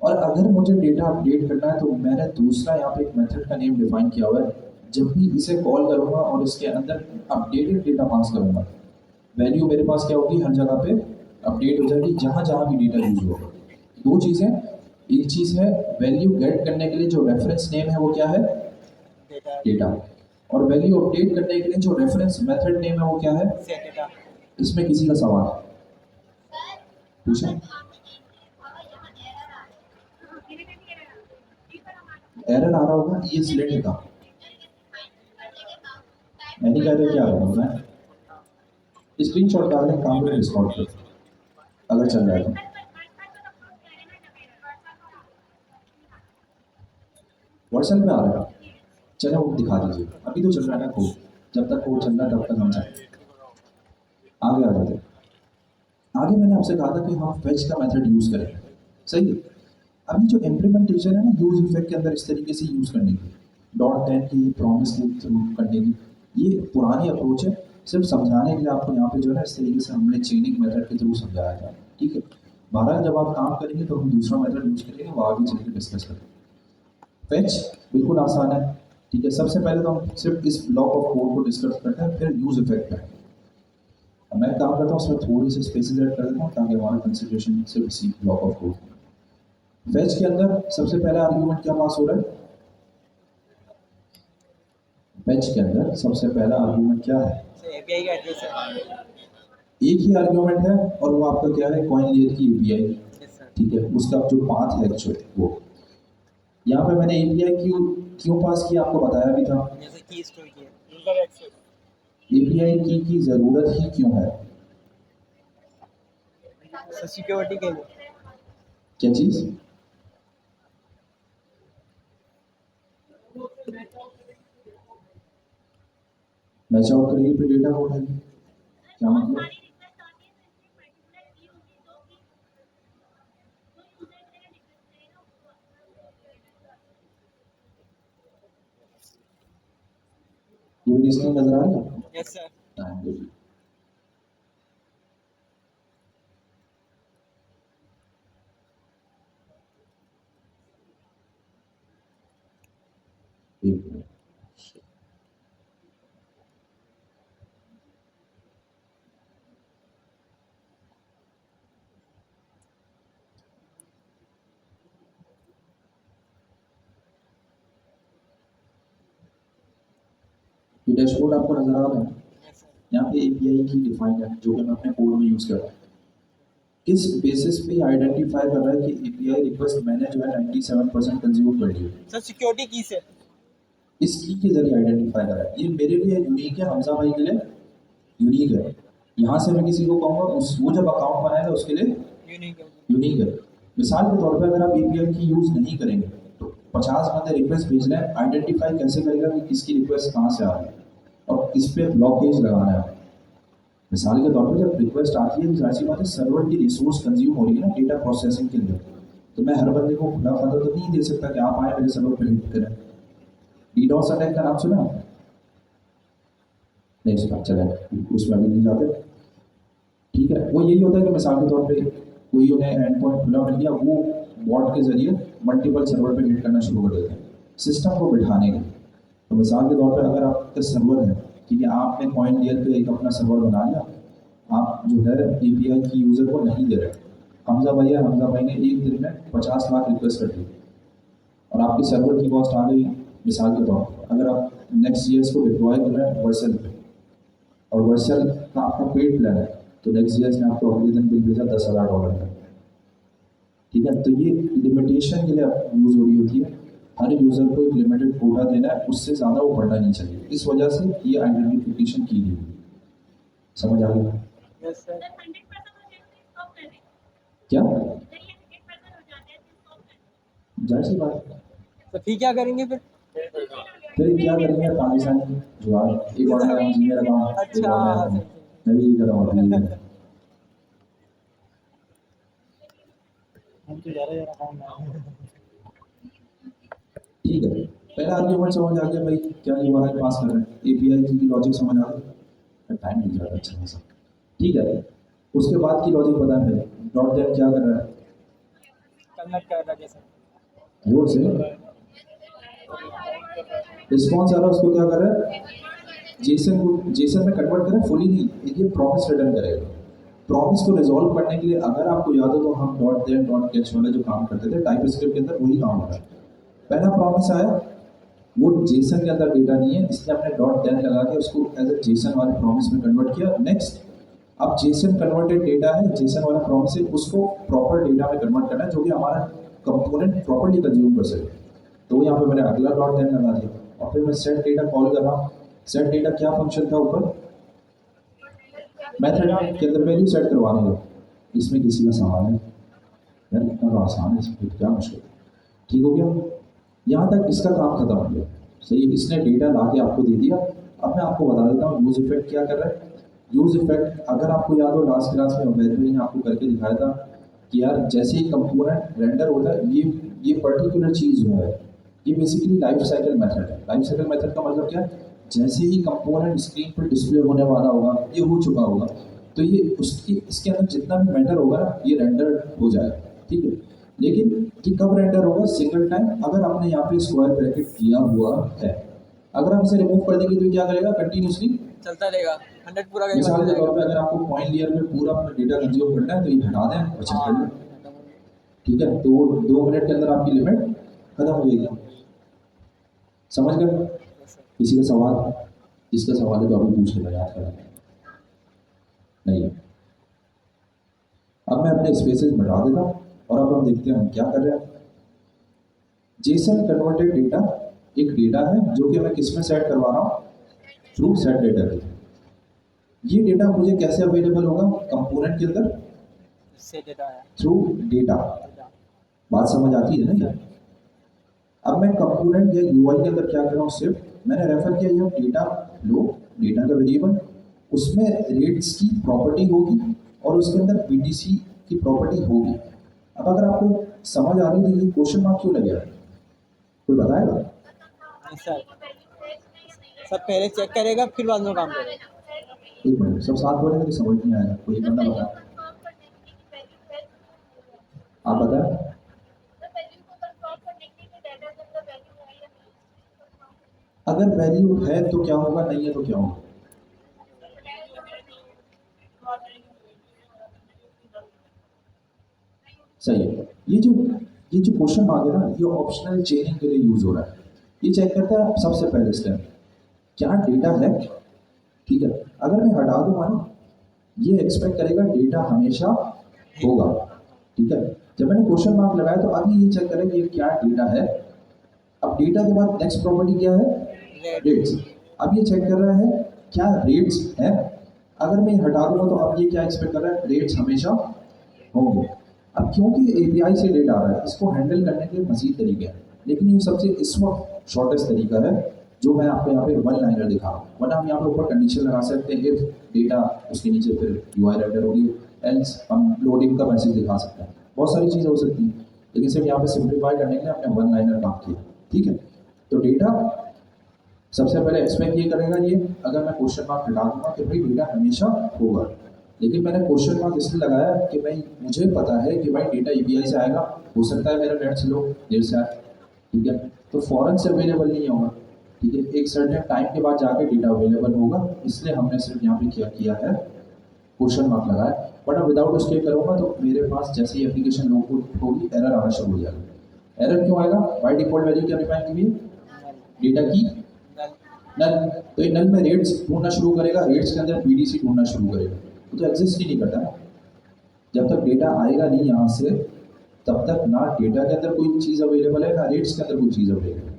और अगर मुझे डेटा अपडेट करना है तो मैंने दूसरा यहाँ पे एक मेथड का नेम डिफाइन किया हुआ है। जब भी इसे कॉल करूँगा और इसके अंदर अपडेटेड डेटा पास करूँगा, वैल्यू मेरे पास क्या होगी? हर जगह पे अपडेट हो जाएगी जहाँ जहाँ भी डेटा यूज होगा। दो चीज़ें, एक चीज़ है वैल्यू गेट करने के लिए जो रेफरेंस नेम है वो क्या है? डेटा। डेटा। और वैल्यू अपडेट करने के लिए जो रेफरेंस मेथड नेम है वो क्या है? Set data. इसमें किसी का सवाल पूछा? एरर आ रहा होगा, ये सिलेक्ट का मैंने कह रहा क्या आ रहा होगा? स्क्रीन शॉट डाल दें काम में डिस्काउंट पर अगर चल रहा है तो। व्हाट्सएप पे आ रहा है, चलो वो दिखा दीजिए। अभी तो चल रहा है ना कोड, जब तक कोड चल रहा है तब तक हम चले आगे आ जाते हैं। आगे मैंने आपसे कहा था कि हम फेच का मेथड यूज़ करें, सही है। अभी जो इम्प्लीमेंटेशन है ना यूज इफेक्ट के अंदर इस तरीके से यूज़ करने की, .10 की प्रॉमिस के थ्रू करने की, ये पुरानी अप्रोच है। सिर्फ समझाने के लिए आपको यहाँ पे जो है ना इस तरीके से हमने चेनिंग मेथड के थ्रू समझाया था, ठीक है। बहरहाल जब आप काम करेंगे तो हम दूसरा मेथड यूज़ करेंगे, वो आगे चल के डिस्कस करेंगे। फेच बिल्कुल आसान है, ठीक है। सबसे पहले तो हम सिर्फ इस ब्लॉक ऑफ कोड को डिस्कस करते हैं, फिर यूज इफेक्ट पे। अब मैं काम करता हूँ उसमें थोड़ी सी स्पेसेस ऐड कर देता हूँ ताकि हमारा कंसिडरेशन सिर्फ इसी ब्लॉक ऑफ कोड। फेच के अंदर सबसे पहला आर्ग्यूमेंट क्या पास हो रहा है? फेच के अंदर सबसे पहला आर्ग्यूमेंट क्या है? एपीआई का एड्रेस है। एक ही आर्ग्यूमेंट है और वो आपका क्या है? कॉइन लेयर की एपीआई, यस सर। ठीक है। उसका जो पाथ है एक्चुअल वो यहाँ पे मैंने एपीआई क्यों क्यों पास किया आपको बताया भी था। जैसे की स्टोर की है यूजर एक्सेस। एपीआई की ज़रूरत ही क्यों है? सर सिक्योरिटी के लिए। क्या चीज़? मैच आउट करेगी फिर डेटा को उठाएगी, क्या मतलब? ये डिस्प्ले नजर आ रही है आपको? Yes sir. टाइम देखिए। एक मिनट। ये डैशबोर्ड आपको नजर आ रहा है? Yes sir. यहाँ पे एपीआई की डिफाइंड है जो कि मैं अपने कोड में यूज़ कर रहा हूँ। किस बेसिस पे आइडेंटिफाई कर रहा है कि एपीआई रिक्वेस्ट मैंने जो है 97% कंज्यूम कर ली है? सर सिक्योरिटी की से। इस की के जरिए आइडेंटिफाई करा है। ये मेरे लिए यूनिक है, हमजा भाई के लिए यूनिक है। यहाँ से मैं किसी को कहूँगा उस वो जब अकाउंट बनाएगा उसके लिए यूनिक है। मिसाल के तौर पे अगर आप API की यूज़ नहीं करेंगे तो 50 बंदे रिक्वेस्ट भेज रहे हैं, आइडेंटिफाई कैसे करेगा कि किसकी रिक्वेस्ट कहाँ से आ रही है और किस पे ब्लॉकेज लगाना है। मिसाल के तौर पे जब रिक्वेस्ट आती है तो जाहिर सी बात है सर्वर की रिसोर्स कंज्यूम हो रही है ना डेटा प्रोसेसिंग के लिए, तो मैं हर बंदे को खुला खाता तो नहीं दे सकता कि आप आए मेरे सर्वर पे हिट करें। डीडोस अटैक का नाम सुना? नहीं सुना, चले उसमें अभी नहीं जाते। ठीक है, वो यही होता है कि मिसाल के तौर पे कोई उन्हें एंड पॉइंट खुला मिल गया, वो बॉट के जरिए मल्टीपल सर्वर पे हिट करना शुरू कर देते हैं सिस्टम को बिठाने के लिए। तो मिसाल के तौर पे अगर आपका सर्वर है, ठीक है, आपने कॉइन लेयर पे एक अपना सर्वर बना लिया, आप जो है API की यूज़र को नहीं दे रहे। हमजा भाई ने एक दिन में 50 लाख रिक्वेस्ट कर दी और आपके सर्वर की कॉस्ट आ गई मिसाल के तौर पर, अगर आप Next.js को डिप्लॉय कर रहे हैं वर्सल पे और वर्सल का आपका पेड प्लान है, तो Next.js ने आपको अगले दिन बिल भेजा $10,000 का। ठीक है, तो ये लिमिटेशन के लिए यूज़ हो रही होती है। हर यूज़र को एक लिमिटेड कोटा देना है, उससे ज़्यादा वो बढ़ना नहीं चाहिए। इस वजह से ये आइडेंटिफिकेशन की गई। समझ आ गया? Yes sir. क्या जाहिर सी बात है। तो फिर क्या करेंगे फिर? फिर क्या करेंगे, पाकिस्तानी जुगाड़, एक और नया इंजीनियर अकाउंट, एक अच्छा और नया account। मैं भी यही कर रहा हूँ अभी। हम तो जा रहे हैं अकाउंट। ठीक है, पहला आर्ग्यूमेंट समझ आ गया भाई, क्या ये वाला पास कर रहे हैं, API की लॉजिक समझ आ गई, टाइम लग जाता है अच्छा खासा। ठीक है, उसके बाद की लॉजिक पता है भाई, डॉट डेट क्या कर रहा है, कन्वर्ट कर रहा है जैसे जोर से रिस्पॉन्स आ रहा है उसको क्या कर रहा है, जेसन में कन्वर्ट कर रहा है, फुली नहीं, ये प्रॉमिस रिटर्न करेगा। प्रॉमिस को रिजॉल्व करने के लिए अगर आपको याद हो तो हम डॉट देन डॉट कैच वाले जो काम करते थे टाइप स्क्रिप्ट के अंदर, वही काम होता है। पहला प्रॉमिस आया, वो जेसन के अंदर डेटा नहीं है, इसलिए हमने डॉट देन लगा के उसको एज ए जेसन वाले प्रॉमिस में कन्वर्ट किया। नेक्स्ट, अब जेसन कन्वर्टेड डेटा है, जेसन वाला प्रॉमिस है, उसको प्रॉपर डेटा में कन्वर्ट करना है जो कि हमारा कंपोनेंट प्रॉपर्ली कंज्यूम कर सके। तो यहाँ पे मैंने अगला डॉट देन लगा दिया और फिर मैं सेट डेटा कॉल कर रहा हूँ। सेट डेटा क्या फंक्शन था ऊपर, मेथड के अंदर वैल्यू सेट करवाने का। इसमें किसी का सवाल है यार, इतना तो आसान है, इसमें क्या मुश्किल। ठीक हो गया, यहाँ तक इसका काम खत्म हो गया। सही है, इसने डेटा ला के आपको दे दिया। अब मैं आपको बता देता हूँ यूज इफेक्ट क्या कर रहा है। यूज इफेक्ट अगर आपको याद हो लास्ट क्लास में अवैध भाई ने आपको करके दिखाया था कि यार जैसे ही कंपोनेंट रेंडर होता है, ये पर्टिकुलर चीज़ जो है ये बेसिकली लाइफ साइकिल मेथड है। लाइफ साइकिल मेथड का मतलब क्या है, जैसे ही कंपोनेंट स्क्रीन पर डिस्प्ले होने वाला होगा, ये हो चुका होगा, तो ये उसकी इसके अंदर जितना भी मैटर होगा ना ये रेंडर हो जाएगा। ठीक है, लेकिन ये कब रेंडर होगा, सिंगल टाइम अगर आपने यहाँ पे स्क्वायर ब्रैकेट किया हुआ है। अगर हम इसे रिमूव कर देंगे तो क्या करेगा, कंटिन्यूसली चलता रहेगा 100 पूरा मिसाल के तौर पे अगर आपको पॉइंट लेयर में पूरा अपना डेटा कंज्यूम करना है तो ये हटा दें और चेक कर लें। ठीक है, तो 2 मिनट के अंदर आपकी लिमिट खत्म हो जाएगी। समझ गए? किसी का सवाल, जिसका सवाल है तो अभी पूछ लेना, याद करें नहीं है। अब मैं अपने स्पेसेस मिटा देता हूँ और अब हम देखते हैं हम क्या कर रहे हैं। जेसन कन्वर्टेड डेटा एक डेटा है जो कि मैं किस में सेट करवा रहा हूँ, थ्रू सेट डेटा के। ये डेटा मुझे कैसे अवेलेबल होगा, कंपोनेंट के अंदर से डेटा है थ्रू डेटा। बात समझ आती है ना ये? अब मैं कंपोनेंट या यूआई के अंदर क्या कर रहा हूँ, सिर्फ मैंने रेफर किया ये डेटा लो, डेटा का वेरिएबल, उसमें रेट्स की प्रॉपर्टी होगी और उसके अंदर बीटीसी की प्रॉपर्टी होगी। अब अगर आपको समझ आ रही है तो ये क्वेश्चन मार्क क्यों लगे, कोई बताएगा? नहीं सर, सब पहले चेक करेगा फिर बाद में काम करेगा। एक मिनट, सब साथ बोलेंगे तो समझ नहीं आएगा। कोई बंदा बता, आप बताएं। अगर वैल्यू है तो क्या होगा, नहीं है तो क्या होगा? सही है। ये जो क्वेश्चन मार्क है ना, ये ऑप्शनल चेनिंग के लिए यूज हो रहा है। ये चेक करता है सबसे पहले स्टेप क्या डेटा है। ठीक है, अगर मैं हटा दूंगा ना, ये एक्सपेक्ट करेगा डेटा हमेशा होगा। ठीक है, जब मैंने क्वेश्चन मार्क लगाया तो अभी ये चेक करें कि क्या डेटा है। अब डेटा के बाद नेक्स्ट प्रॉपर्टी क्या है, रेट्स। अब ये चेक कर रहा है क्या रेट्स है। अगर मैं ये हटा दूंगा तो अब ये क्या एक्सपेक्ट कर रहा है, रेट्स हमेशा होंगे। अब क्योंकि एपीआई से डेटा आ रहा है, इसको हैंडल करने के मजीद तरीके हैं, लेकिन ये सबसे इस वक्त शॉर्टेस्ट तरीका है जो मैं आपको यहाँ पे वन लाइनर दिखा रहा हूँ। वरना हम यहाँ पे ऊपर कंडीशन लगा सकते हैं, इफ डेटा, उसके नीचे फिर यूआई रेंडर होगी, एल्स हम लोडिंग का मैसेज दिखा सकते हैं, बहुत सारी चीज़ें हो सकती हैं, लेकिन सिर्फ यहाँ पे सिंप्लीफाई करने के लिए हमने वन लाइनर काम किया। ठीक है, तो डेटा सबसे पहले एक्सपेक्ट ये करेगा, ये अगर मैं क्वेश्चन मार्क हटा दूंगा कि भाई डेटा हमेशा होगा, लेकिन मैंने क्वेश्चन मार्क इसलिए लगाया कि भाई मुझे पता है कि भाई डेटा ईपीआई से आएगा, हो सकता है मेरा नेट स्लो देर से आए, ठीक है, तो फौरन से अवेलेबल नहीं होगा, ठीक है, एक सर्टेन टाइम के बाद जाके डेटा अवेलेबल होगा, इसलिए हमने सिर्फ यहाँ पे क्या किया है, क्वेश्चन मार्क लगाया। बट अब विदाउट उसके करूँगा तो मेरे पास जैसे ही एप्लीकेशन लोड होगी एरर आना शुरू हो जाएगा। एरर क्यों आएगा, बाय डिफॉल्ट वैल्यू क्या डिफाइन की हुई है, डेटा की नल, तो ये नल में रेट्स ढूंढना शुरू करेगा, रेट्स के अंदर पीडीसी ढूंढना शुरू करेगा, तो एग्जिस्ट ही नहीं करता ना। जब तक डेटा आएगा नहीं यहाँ से, तब तक ना डेटा के अंदर कोई चीज़ अवेलेबल है, ना रेट्स के अंदर कोई चीज़ अवेलेबल है।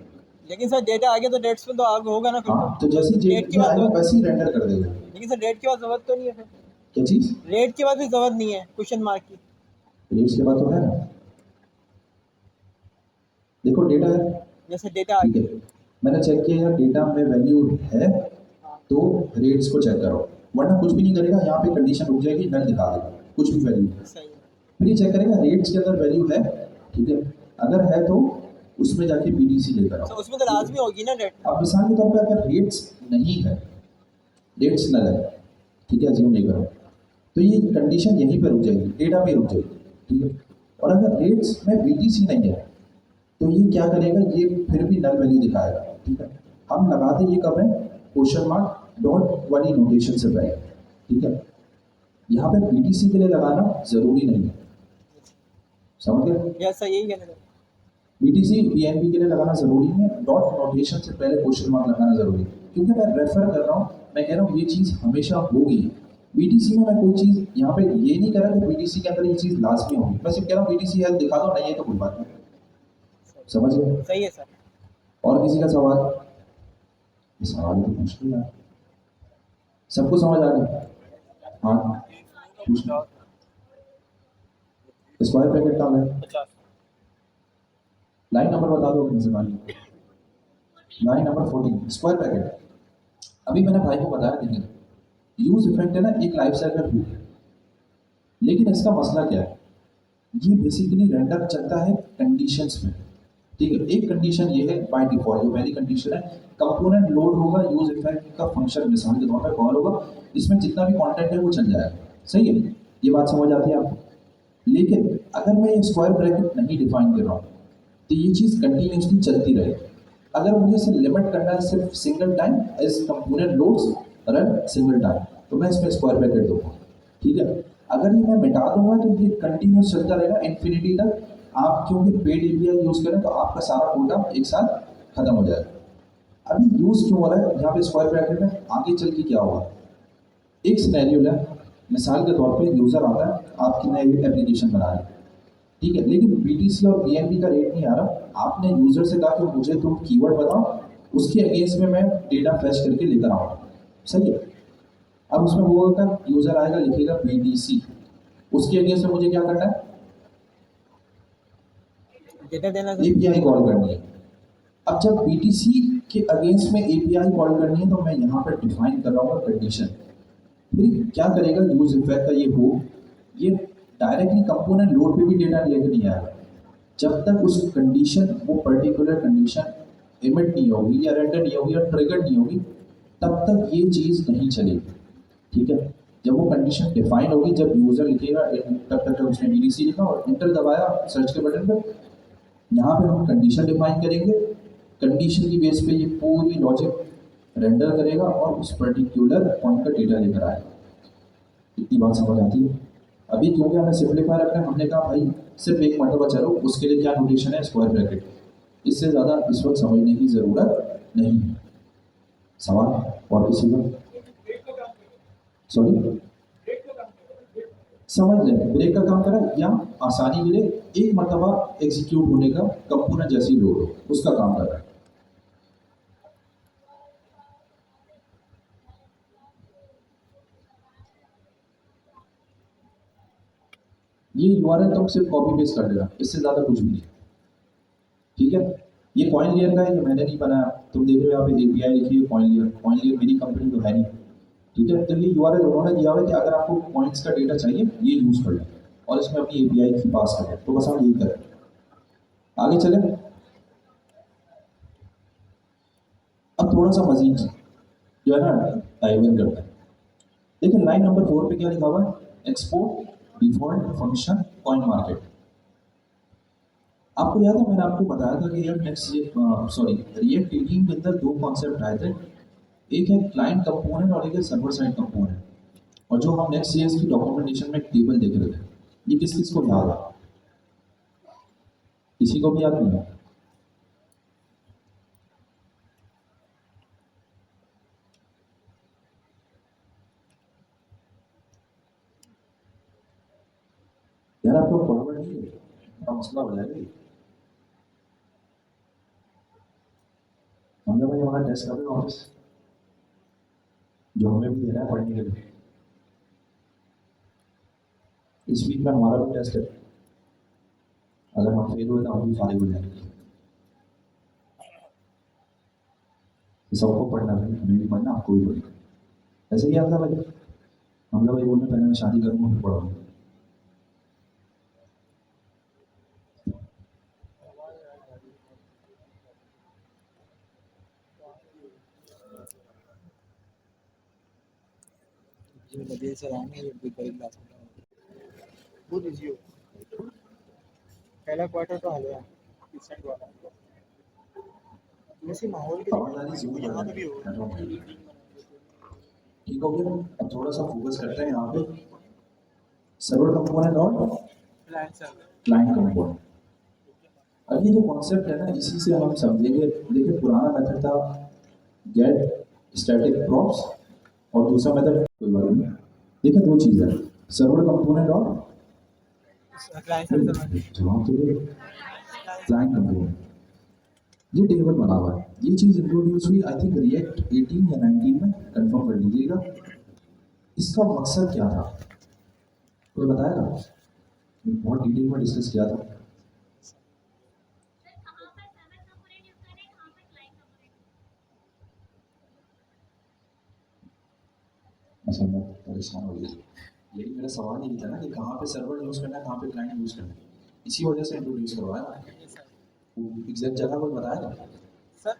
लेकिन सर डेटा आ गया तो डेट्स में तो आगे होगा ना फिर। हाँ, तो जैसे ही रेट की डेटा बात आएगा हो, वैसे ही रेंडर कर देगा। लेकिन सर रेट के बाद जरूरत तो नहीं है फिर, क्या चीज़, रेट के बाद भी जरूरत नहीं है क्वेश्चन मार्क की। रेट्स के बाद तो है ना, देखो डेटा है, जैसे डेटा आ ठीक गया, है, मैंने चेक किया यार डेटा में वैल्यू है, तो रेट्स को चेक करो, वरना कुछ भी नहीं करेगा, यहाँ पे कंडीशन रुक जाएगी, नल दिखा देगा कुछ भी वैल्यू, सही है। फिर ये चेक करेगा रेट्स के अंदर वैल्यू है, ठीक है, अगर है तो उसमें जाके पीडीसी लेकर तो आओ। उसमें तो लाजमी होगी ना रेट। अब मिसाल के तौर पे अगर रेट्स नहीं है, रेट्स नल है, ठीक है, अज्यूम नहीं करो, तो ये कंडीशन यहीं पे रुक जाएगी, डेटा पे रुक जाएगी, ठीक है, और अगर रेट्स में बीटीसी नहीं है तो ये क्या करेगा, ये फिर भी नल वैल्यू दिखाएगा, ठीक है, हम लगाते ये कब है, क्वेश्चन मार्क डॉट वाली नोटेशन से पहले, ठीक है, यहाँ पे बीटीसी के लिए लगाना जरूरी नहीं है, समझ गए, यस सर, यही कहना था। बीटीसी बीएनबी के लिए लगाना जरूरी है, डॉट नोटेशन से पहले क्वेश्चन मार्क लगाना जरूरी है, क्योंकि मैं रेफर कर रहा हूँ, मैं कह रहा हूँ ये चीज़ हमेशा होगी। बीटीसी में मैं कोई चीज़ यहाँ पे ये नहीं कह रहा कि बीटीसी के अंदर ये चीज़ लाजमी होगी, मैं सिर्फ कह रहा हूँ बीटीसी है दिखा दो, नहीं है तो कोई बात नहीं, समझ गए। सही है सर। और किसी का सवाल, ये सवाल तो मुश्किल है, सबको समझ आ गया, हाँ पूछना, स्क्वायर ब्रैकेट का है, 50। लाइन नंबर बता दो अपनी ज़बान, लाइन नंबर 14 स्क्वायर ब्रैकेट। अभी मैंने भाई को बताया देंगे, यूज इफेक्ट है ना, एक लाइफ साइकिल हुई है, लेकिन इसका मसला क्या है, ये बेसिकली रेंडर चलता है कंडीशंस में, ठीक है, एक कंडीशन ये है बाय डिफॉल्ट, जो पहली कंडीशन है, कंपोनेंट लोड होगा, यूज इफेक्ट का फंक्शन मिसाल के तौर पर कॉल होगा, इसमें जितना भी कंटेंट है वो चल जाएगा, सही है, ये बात समझ आती है आपको। लेकिन अगर मैं ये स्क्वायर ब्रैकेट नहीं डिफाइन कर रहा हूँ तो ये चीज़ कंटिन्यूसली चलती रहे। अगर मुझे इसे लिमिट करना है सिर्फ single time as component loads run single time, तो मैं इसमें स्क्वायर ब्रैकेट दूंगा, ठीक है। अगर ये मैं मिटा दूंगा तो ये कंटिन्यूस चलता रहेगा इन्फिनिटी तक, आप क्योंकि पेड एपीआई यूज़ करें तो आपका सारा कोटा एक साथ खत्म हो जाएगा। अभी यूज़ क्यों हो रहा है यहाँ पे स्क्वायर ब्रैकेट में, आगे चल के क्या होगा, एक सिनेरियो है, मिसाल के तौर पे यूज़र आता है आपकी नई एप्लीकेशन बना रहे, ठीक है, लेकिन बीटीसी और बीएनबी का रेट नहीं आ रहा, आपने यूज़र से कहा कि मुझे तुम कीवर्ड बताओ, उसके अगेंस्ट में मैं डेटा फैच करके लेकर आऊँगा, सही है। अब उसमें वो होगा, यूज़र आएगा लिखेगा बीटीसी, उसके अगेंस्ट में मुझे क्या करना है, डेटा देना सर। एपीआई कॉल करनी है। अब जब बीटीसी के अगेंस्ट में एपीआई कॉल करनी है तो मैं यहाँ पर डिफाइन कर रहा हूँ कंडीशन, फिर क्या करेगा, यूज इफेक्ट का ये हो, ये डायरेक्टली कंपोनेंट लोड पे भी डेटा लेकर नहीं आएगा, जब तक उस कंडीशन, वो पर्टिकुलर कंडीशन एमिट नहीं होगी या रेंडर नहीं होगी या ट्रिगर नहीं होगी, तब तक ये चीज़ नहीं चलेगी, ठीक है। जब वो कंडीशन डिफाइन होगी, जब यूज़र लिखेगा, तब तक उसने बीटीसी लिखा और इंटर दबाया सर्च के बटन पर, यहाँ पे हम कंडीशन डिफाइन करेंगे, कंडीशन की बेस पे ये पूरी लॉजिक रेंडर करेगा और उस पर्टिकुलर पॉइंट का डेटा लेकर आएगा। इतनी बात समझ आती है। अभी क्योंकि हमें सिंप्लीफाई रखना है, हमने कहा भाई सिर्फ एक मरतबा चलो, उसके लिए क्या नोटेशन है, स्क्वायर ब्रैकेट, इससे ज़्यादा इस वक्त समझने की ज़रूरत नहीं है। सवाल और किसी का, सॉरी, समझ लें, ब्रेक का काम करा या आसानी के लिए एक मरतबा एग्जीक्यूट होने का कंपोनेंट जैसी लोड हो, उसका काम कर रहा है। ये यूआरएल तुम सिर्फ कॉपी पेस्ट कर देना, इससे ज़्यादा कुछ भी नहीं। ठीक है, ये कॉइन लेयर का है, ये मैंने नहीं बनाया। तुम देख रहे हो यहाँ पे एपीआई लिखी है कॉइन लेयर मेरी कंपनी तो है नहीं। ठीक है, तो ये यूआरएल उन्होंने दिया हुआ है कि अगर आपको कॉइन्स का डेटा चाहिए ये यूज़ कर लो और इसमें अपनी एपीआई की पास करें। तो बस हम यही करें, आगे चले। अब थोड़ा सा मजीद जो है ना डाइवर्ट करते हैं। देखिए लाइन नंबर 4 पे क्या लिखा हुआ है, export default function coin market. आपको याद है मैंने आपको बताया था कि यार नेक्स्ट सॉरी रिएक्ट 18 के अंदर दो कॉन्सेप्ट आए थे, एक है क्लाइंट कंपोनेंट और एक है सर्वर साइड कंपोनेंट। और जो हम नेक्स्ट ईयर की डॉक्यूमेंटेशन में टेबल देख रहे थे, ये किस किस को याद है? किसी को भी याद नहीं है? यार आपको फॉरवर्ड नहीं है, बड़ा मसला हो जाएगा। हमने भाई हमारा टेस्ट कर रहे हो ऑफिस, जो हमें भी दे रहा है पढ़ने के लिए। इस वीक में हमारा भी टेस्ट है, अगर हम फेल हुए तो हम भी फारिग हो जाएंगे। तो सबको पढ़ना भाई, हमें भी पढ़ना, आपको भी पढ़ना। ऐसे ही हमला भाई बोलने पहले मैं शादी करूँगा फिर पढ़ाऊँगा। जो लगे से आएंगे ये भी कई क्लास में बहुत इजी हो। पहला क्वार्टर तो हलवा है, सेकंड वाला वैसे माहौल के खबरदारी जरूर यहाँ पे करना भी हो। है। ठीक हो गया, अब थोड़ा सा फोकस करते हैं यहाँ पे सर्वर कंपोनेंट और क्लाइंट सर्वर क्लाइंट कंपोनेंट। अब ये जो कॉन्सेप्ट है ना, इसी से हम समझेंगे। देखिए पुराना मेथड था गेट स्टैटिक प्रॉप्स और दूसरा मेथड कोई बात नहीं। देखिए दो चीज़ है, सर्वर कंपोनेंट और क्लाइंट सर्वर जवाब तो दे, क्लाइंट कंपोनेंट। ये टेबल बना हुआ है, ये चीज़ इंट्रोड्यूस हुई आई थिंक रिएक्ट 18 या 19 में, कंफर्म कर लीजिएगा। इसका मकसद क्या था कोई बताएगा? बहुत डिटेल में डिस्कस किया था। अच्छा मैं परेशान हो गया, लेकिन मेरा सवाल ये था ना कि कहाँ पे सर्वर यूज़ करना है, कहाँ पे क्लाइंट यूज़ करना है, इसी वजह से इंट्रोड्यूस करवाया ना। वो एग्जैक्ट जगह कोई बताया था? सर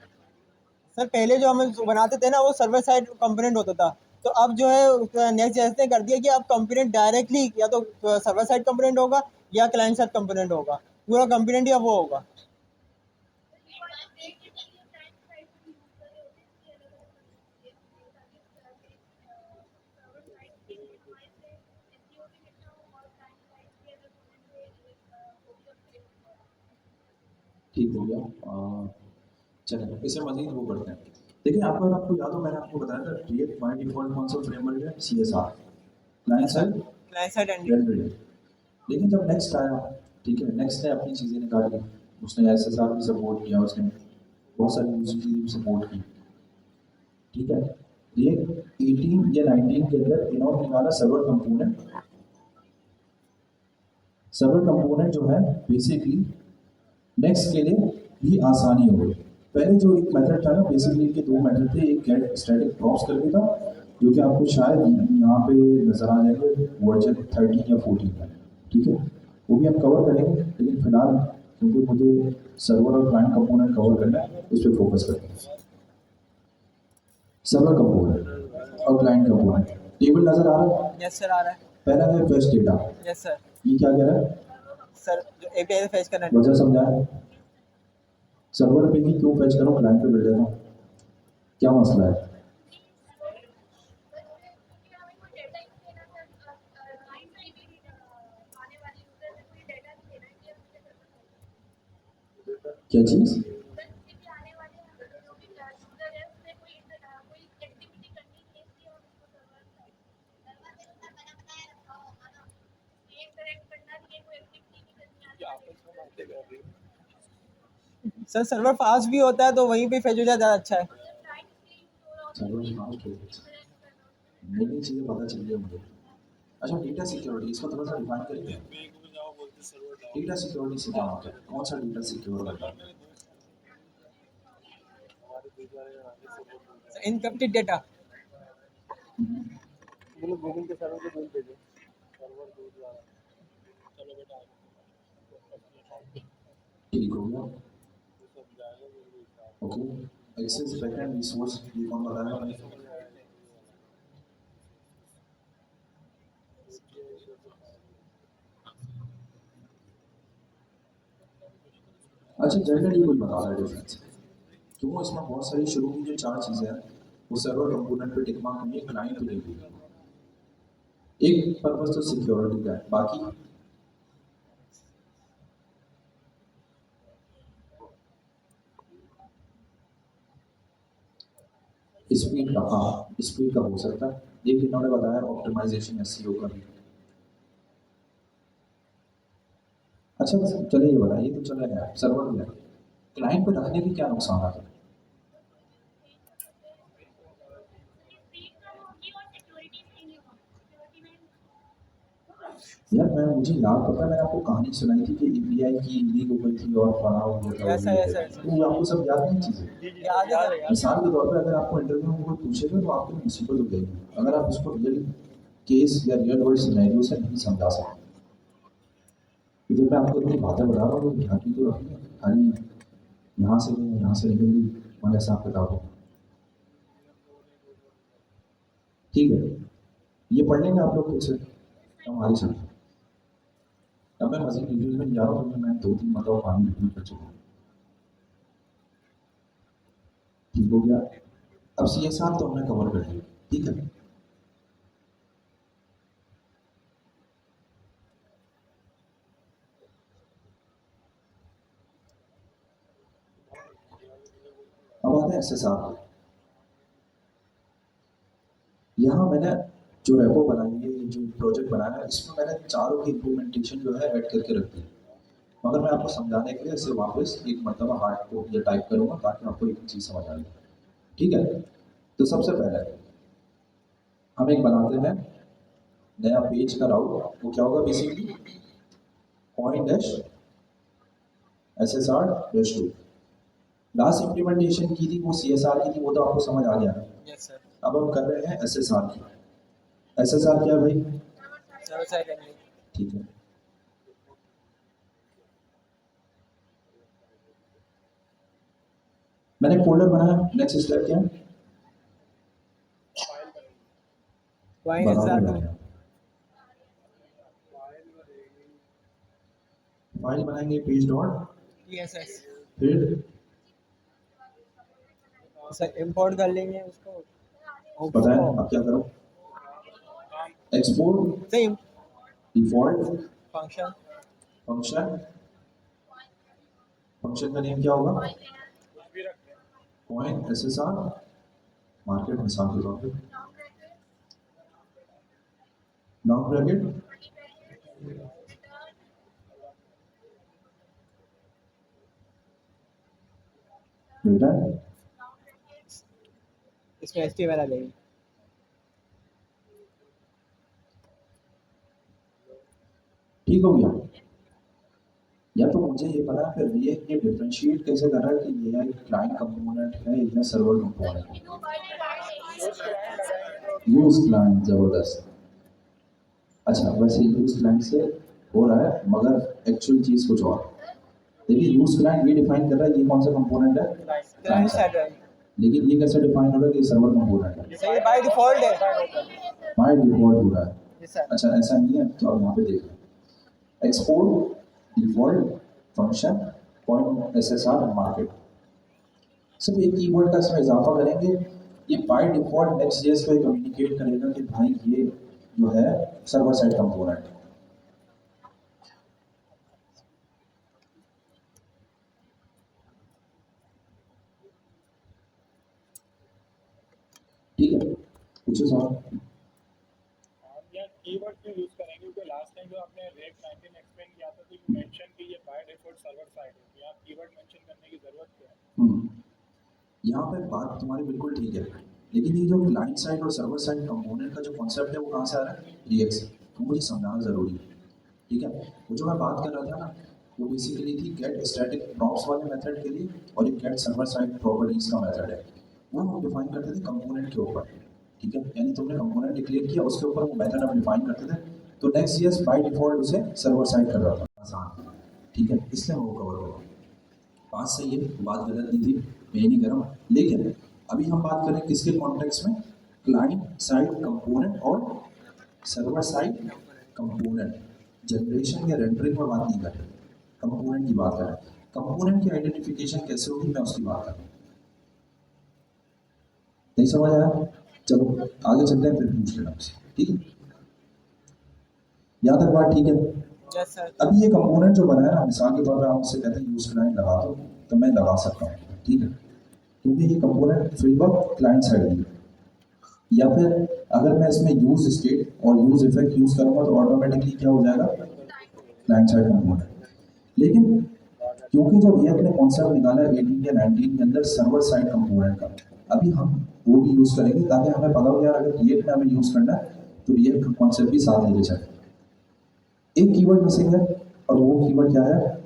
सर पहले जो हम बनाते थे ना वो सर्वर साइड कंपोनेंट होता था। तो अब जो है नेक्स्ट जैसे कर दिया कि अब कंपोनेंट डायरेक्टली या तो सर्वर साइड कंपोनेंट होगा या क्लाइंट साइड कंपोनेंट होगा, पूरा कंपोनेंट या वो होगा। ठीक हो गया। चलिए इसे मजीद वो करते हैं। देखिए आपको आपको याद हो मैंने आपको बताया था रिएक्ट बाय डिफॉल्ट कौन सा फ्रेमवर्क है, CSR, client side client side and rendering. लेकिन जब नेक्स्ट आया, ठीक है, नेक्स्ट ने अपनी चीज़ें निकाली, उसने SSR भी सपोर्ट किया, उसने बहुत सारी दूसरी चीज़ें भी सपोर्ट की। ठीक है, रिएक्ट 18 या 19 के अंदर इन्होंने निकाला सर्वर कंपोनेंट। सर्वर कंपोनेंट जो है बेसिकली नेक्स्ट के लिए भी आसानी हो गई। पहले जो एक मेथड था ना, बेसिकली इनके दो मेथड थे, एक गेट स्टैटिक प्रॉप्स करके था, जो कि आपको शायद यहाँ पे नजर आ जाएंगे वर्जन 13 या 14 में। ठीक है, वो भी हम कवर करेंगे, लेकिन फिलहाल क्योंकि मुझे सर्वर और क्लाइंट कंपोनेंट कवर करना है, उस पर फोकस करते हैं। सर्वर कंपोनेंट और क्लाइंट कंपोनेंट टेबल नजर आ रहा है? यस सर आ रहा है। पहला है फेच डेटा, यस सर। ये क्या कह रहा है? सर जो एपीआई से फेच करना है। वजह समझाया, सर्वर पे ही क्यों फेच करो, क्लाइंट पे मिल जाता हूँ, क्या मसला है? क्या चीज़? सर सर्वर फास्ट भी होता है तो वहीं पे फेच हो जाए ज़्यादा अच्छा है। सर्वर फास्ट हो, नई नई चीज़ें पता चल रही है मुझे। अच्छा डेटा सिक्योरिटी, इसको थोड़ा सा डिफाइन करते हैं। डेटा सिक्योरिटी से क्या मतलब है? कौन सा डेटा सिक्योर करना है? इनकप्टेड डेटा। ठीक हो गया। ओके, एक्सेस बैकएंड रिसोर्स ये कौन बताएगा भाई? अच्छा, जनरली कोई बता रहा है डिफरेंस? क्यों इसमें बहुत सारी शुरू की जो चार चीजें हैं वो सर्वर कंपोनेंट पे टिक मार्क नहीं है, क्लाइंट पे नहीं हुई। एक पर्पस तो सिक्योरिटी का है, बाकी स्पीड का, हाँ स्पीड का हो सकता है। एक इन्होंने बताया ऑप्टिमाइजेशन एसईओ का भी। अच्छा चलिए ये बताइए, तो चले गया सर्वर में क्लाइंट पे रखने के क्या नुकसान आते हैं? यार मैं मुझे याद पता है, मैंने आपको कहानी सुनाई थी कि एपीआई की लीक हो गई थी और फना हो गया था, यस सर, यस सर। तो ये आपको सब याद नहीं चीजें? याद है सर। मिसाल के तौर पे अगर आपको इंटरव्यू में कोई पूछेगा तो आपके लिए मुसीबत हो जाएगी अगर आप उसको रियल केस या रियल वर्ल्ड सिनेरियो से नहीं समझा सकते। तो जब मैं आपको अपनी बातें बता रहा हूँ तो ध्यान भी तो रखिए, खाली यहाँ से निकल गई मैंने हिसाब किताब हो। ठीक है, ये पढ़ लेंगे आप लोग खुद से हमारी साथ। अब मैं मजीद डिटेल में जा रहा हूँ क्योंकि मैं 2-3 मतलब पानी रिपीट कर चुका हूँ। ठीक हो गया। अब सीएसआर तो हमने कवर कर लिया, ठीक है। अब आते हैं एसएसआर पे। यहाँ मैंने जो रेपो बनाई है, ये जो प्रोजेक्ट बनाया है, इसमें मैंने चारों की इम्प्लीमेंटेशन जो है ऐड करके रख दी। मगर मैं आपको समझाने के लिए इसे वापस एक मरतबा हार्ड कोड या टाइप करूँगा ताकि आपको एक चीज़ समझ आ जाए। ठीक है, तो सबसे पहले हम एक बनाते हैं नया पेज का राउट। वो क्या होगा basically, point dash S S R dash two. Last implementation की थी वो सी एस आर की थी, वो तो आपको समझ आ गया। Yes sir. अब हम कर रहे हैं एस एस आर की। एस एस आर क्या है भाई? Server side running. ठीक है, मैंने फोल्डर बनाया। नेक्स्ट स्टेप क्या है? वाइन बताओ एसआर क्या 2। है? फाइल बनाएंगे पेज डॉट, टीएसएस। फिर सर इंपोर्ट कर लेंगे उसको। बताएं अब क्या करो। Export same default function. Function. Function का नेम क्या होगा? Point S S are market, मिसाल के तौर पे नॉन ब्रैकेट रिटर्न। इसमें एचटीएमएल आ जाएगी। ठीक हो गया। या तो मुझे ये पता है फिर ये डिफरेंशिएट कैसे कर रहा है कि ये क्लाइंट कंपोनेंट है या सर्वर कंपोनेंट है। यूज क्लाइंट, जबरदस्त। अच्छा वैसे यूज क्लाइंट से हो रहा है मगर एक्चुअल चीज कुछ और। देखिए यूज क्लाइंट ये डिफाइन कर रहा है ये कौन सा कंपोनेंट है, क्लाइंट साइड रनिंग। लेकिन ये कैसे डिफाइन हो रहा है कि सर्वर कंपोनेंट है? सही बाय डिफॉल्ट है। बाय डिफॉल्ट हो रहा है। Yes sir. अच्छा ऐसा नहीं है, तो आप यहाँ पे देख लें export default function point S S are market. सिर्फ एक कीवर्ड का इसमें इजाफा करेंगे, ये बाय डिफॉल्ट नेक्स्ट जेएस को कम्युनिकेट करेगा कि भाई ये जो है सर्वर साइड कंपोनेंट है। ठीक है, पूछो सवाल। या कीवर्ड क्यों यूज करेंगे, क्योंकि लास्ट टाइम जो आपने रेक 19 एक्सप्लेन किया था तो यू मेंशन कि ये बाय डिफॉल्ट सर्वर साइड है, यहाँ कीवर्ड मेंशन करने की जरूरत क्या है? यहाँ पे बात तुम्हारी बिल्कुल ठीक है, लेकिन ये जो क्लाइंट साइड और सर्वर साइड कंपोनेंट का जो कॉन्सेप्ट है वो कहाँ से आ रहा है? रिएक्ट से। तो मुझे समझाना जरूरी है। ठीक है। वो जो मैं बात कर रहा था ना, वो बेसिकली थी गेट स्टैटिक प्रॉप्स वाले मेथड के लिए, और एक गेट सर्वर साइड प्रॉपर्टीज का मेथड है, वो हम डिफाइन करते थे कंपोनेंट के ऊपर। ठीक है, यानी तुमने कंपोनेंट डिक्लेयर किया, उसके ऊपर वो मेथड हम डिफाइन करते थे, तो नेक्स्ट ईयर बाई डिफॉल्ट उसे सर्वर साइड कर रहा था, आसान। ठीक है, इसलिए वो कवर होगा। बात सही है, बात गलत नहीं थी, मैं ये नहीं कर रहा हूँ। लेकिन अभी हम बात करें किसके कॉन्टेक्स्ट में, क्लाइंट साइड कंपोनेंट और सर्वर साइड कंपोनेंट। जनरेशन या रेंडरिंग में बात नहीं कर रहे, कंपोनेंट की बात कर रहे हैं। कंपोनेंट की आइडेंटिफिकेशन कैसे होगी, मैं उसकी बात कर रहा हूँ। नहीं समझ आया? चलो आगे चलते हैं, फिर पूछ लेना मुझसे, ठीक है? यहाँ तक बात ठीक है? Yes sir. अभी ये कंपोनेंट जो बना है ना, मिसाल के तौर पर आप मुझसे कहते हैं यूज क्लाइंट लगा दो, तो मैं लगा सकता हूँ, ठीक है, क्योंकि ये कंपोनेंट फिलहाल क्लाइंट साइड है। या फिर अगर मैं इसमें यूज स्टेट और यूज इफेक्ट यूज करूंगा तो ऑटोमेटिकली क्या हो जाएगा, क्लाइंट साइड कंपोनेंट। लेकिन क्योंकि जब रिएक्ट ने कॉन्सेप्ट निकाला 18 या 19 के अंदर सर्वर साइड कंपोनेंट का, अभी हम वो भी यूज करेंगे ताकि हमें पता हो यार अगर रिएक्ट में हमें यूज करना है तो रिएक्ट का कॉन्सेप्ट भी साथ लेके चले। एक कीवर्ड मिसिंग है, और वो कीवर्ड क्या है,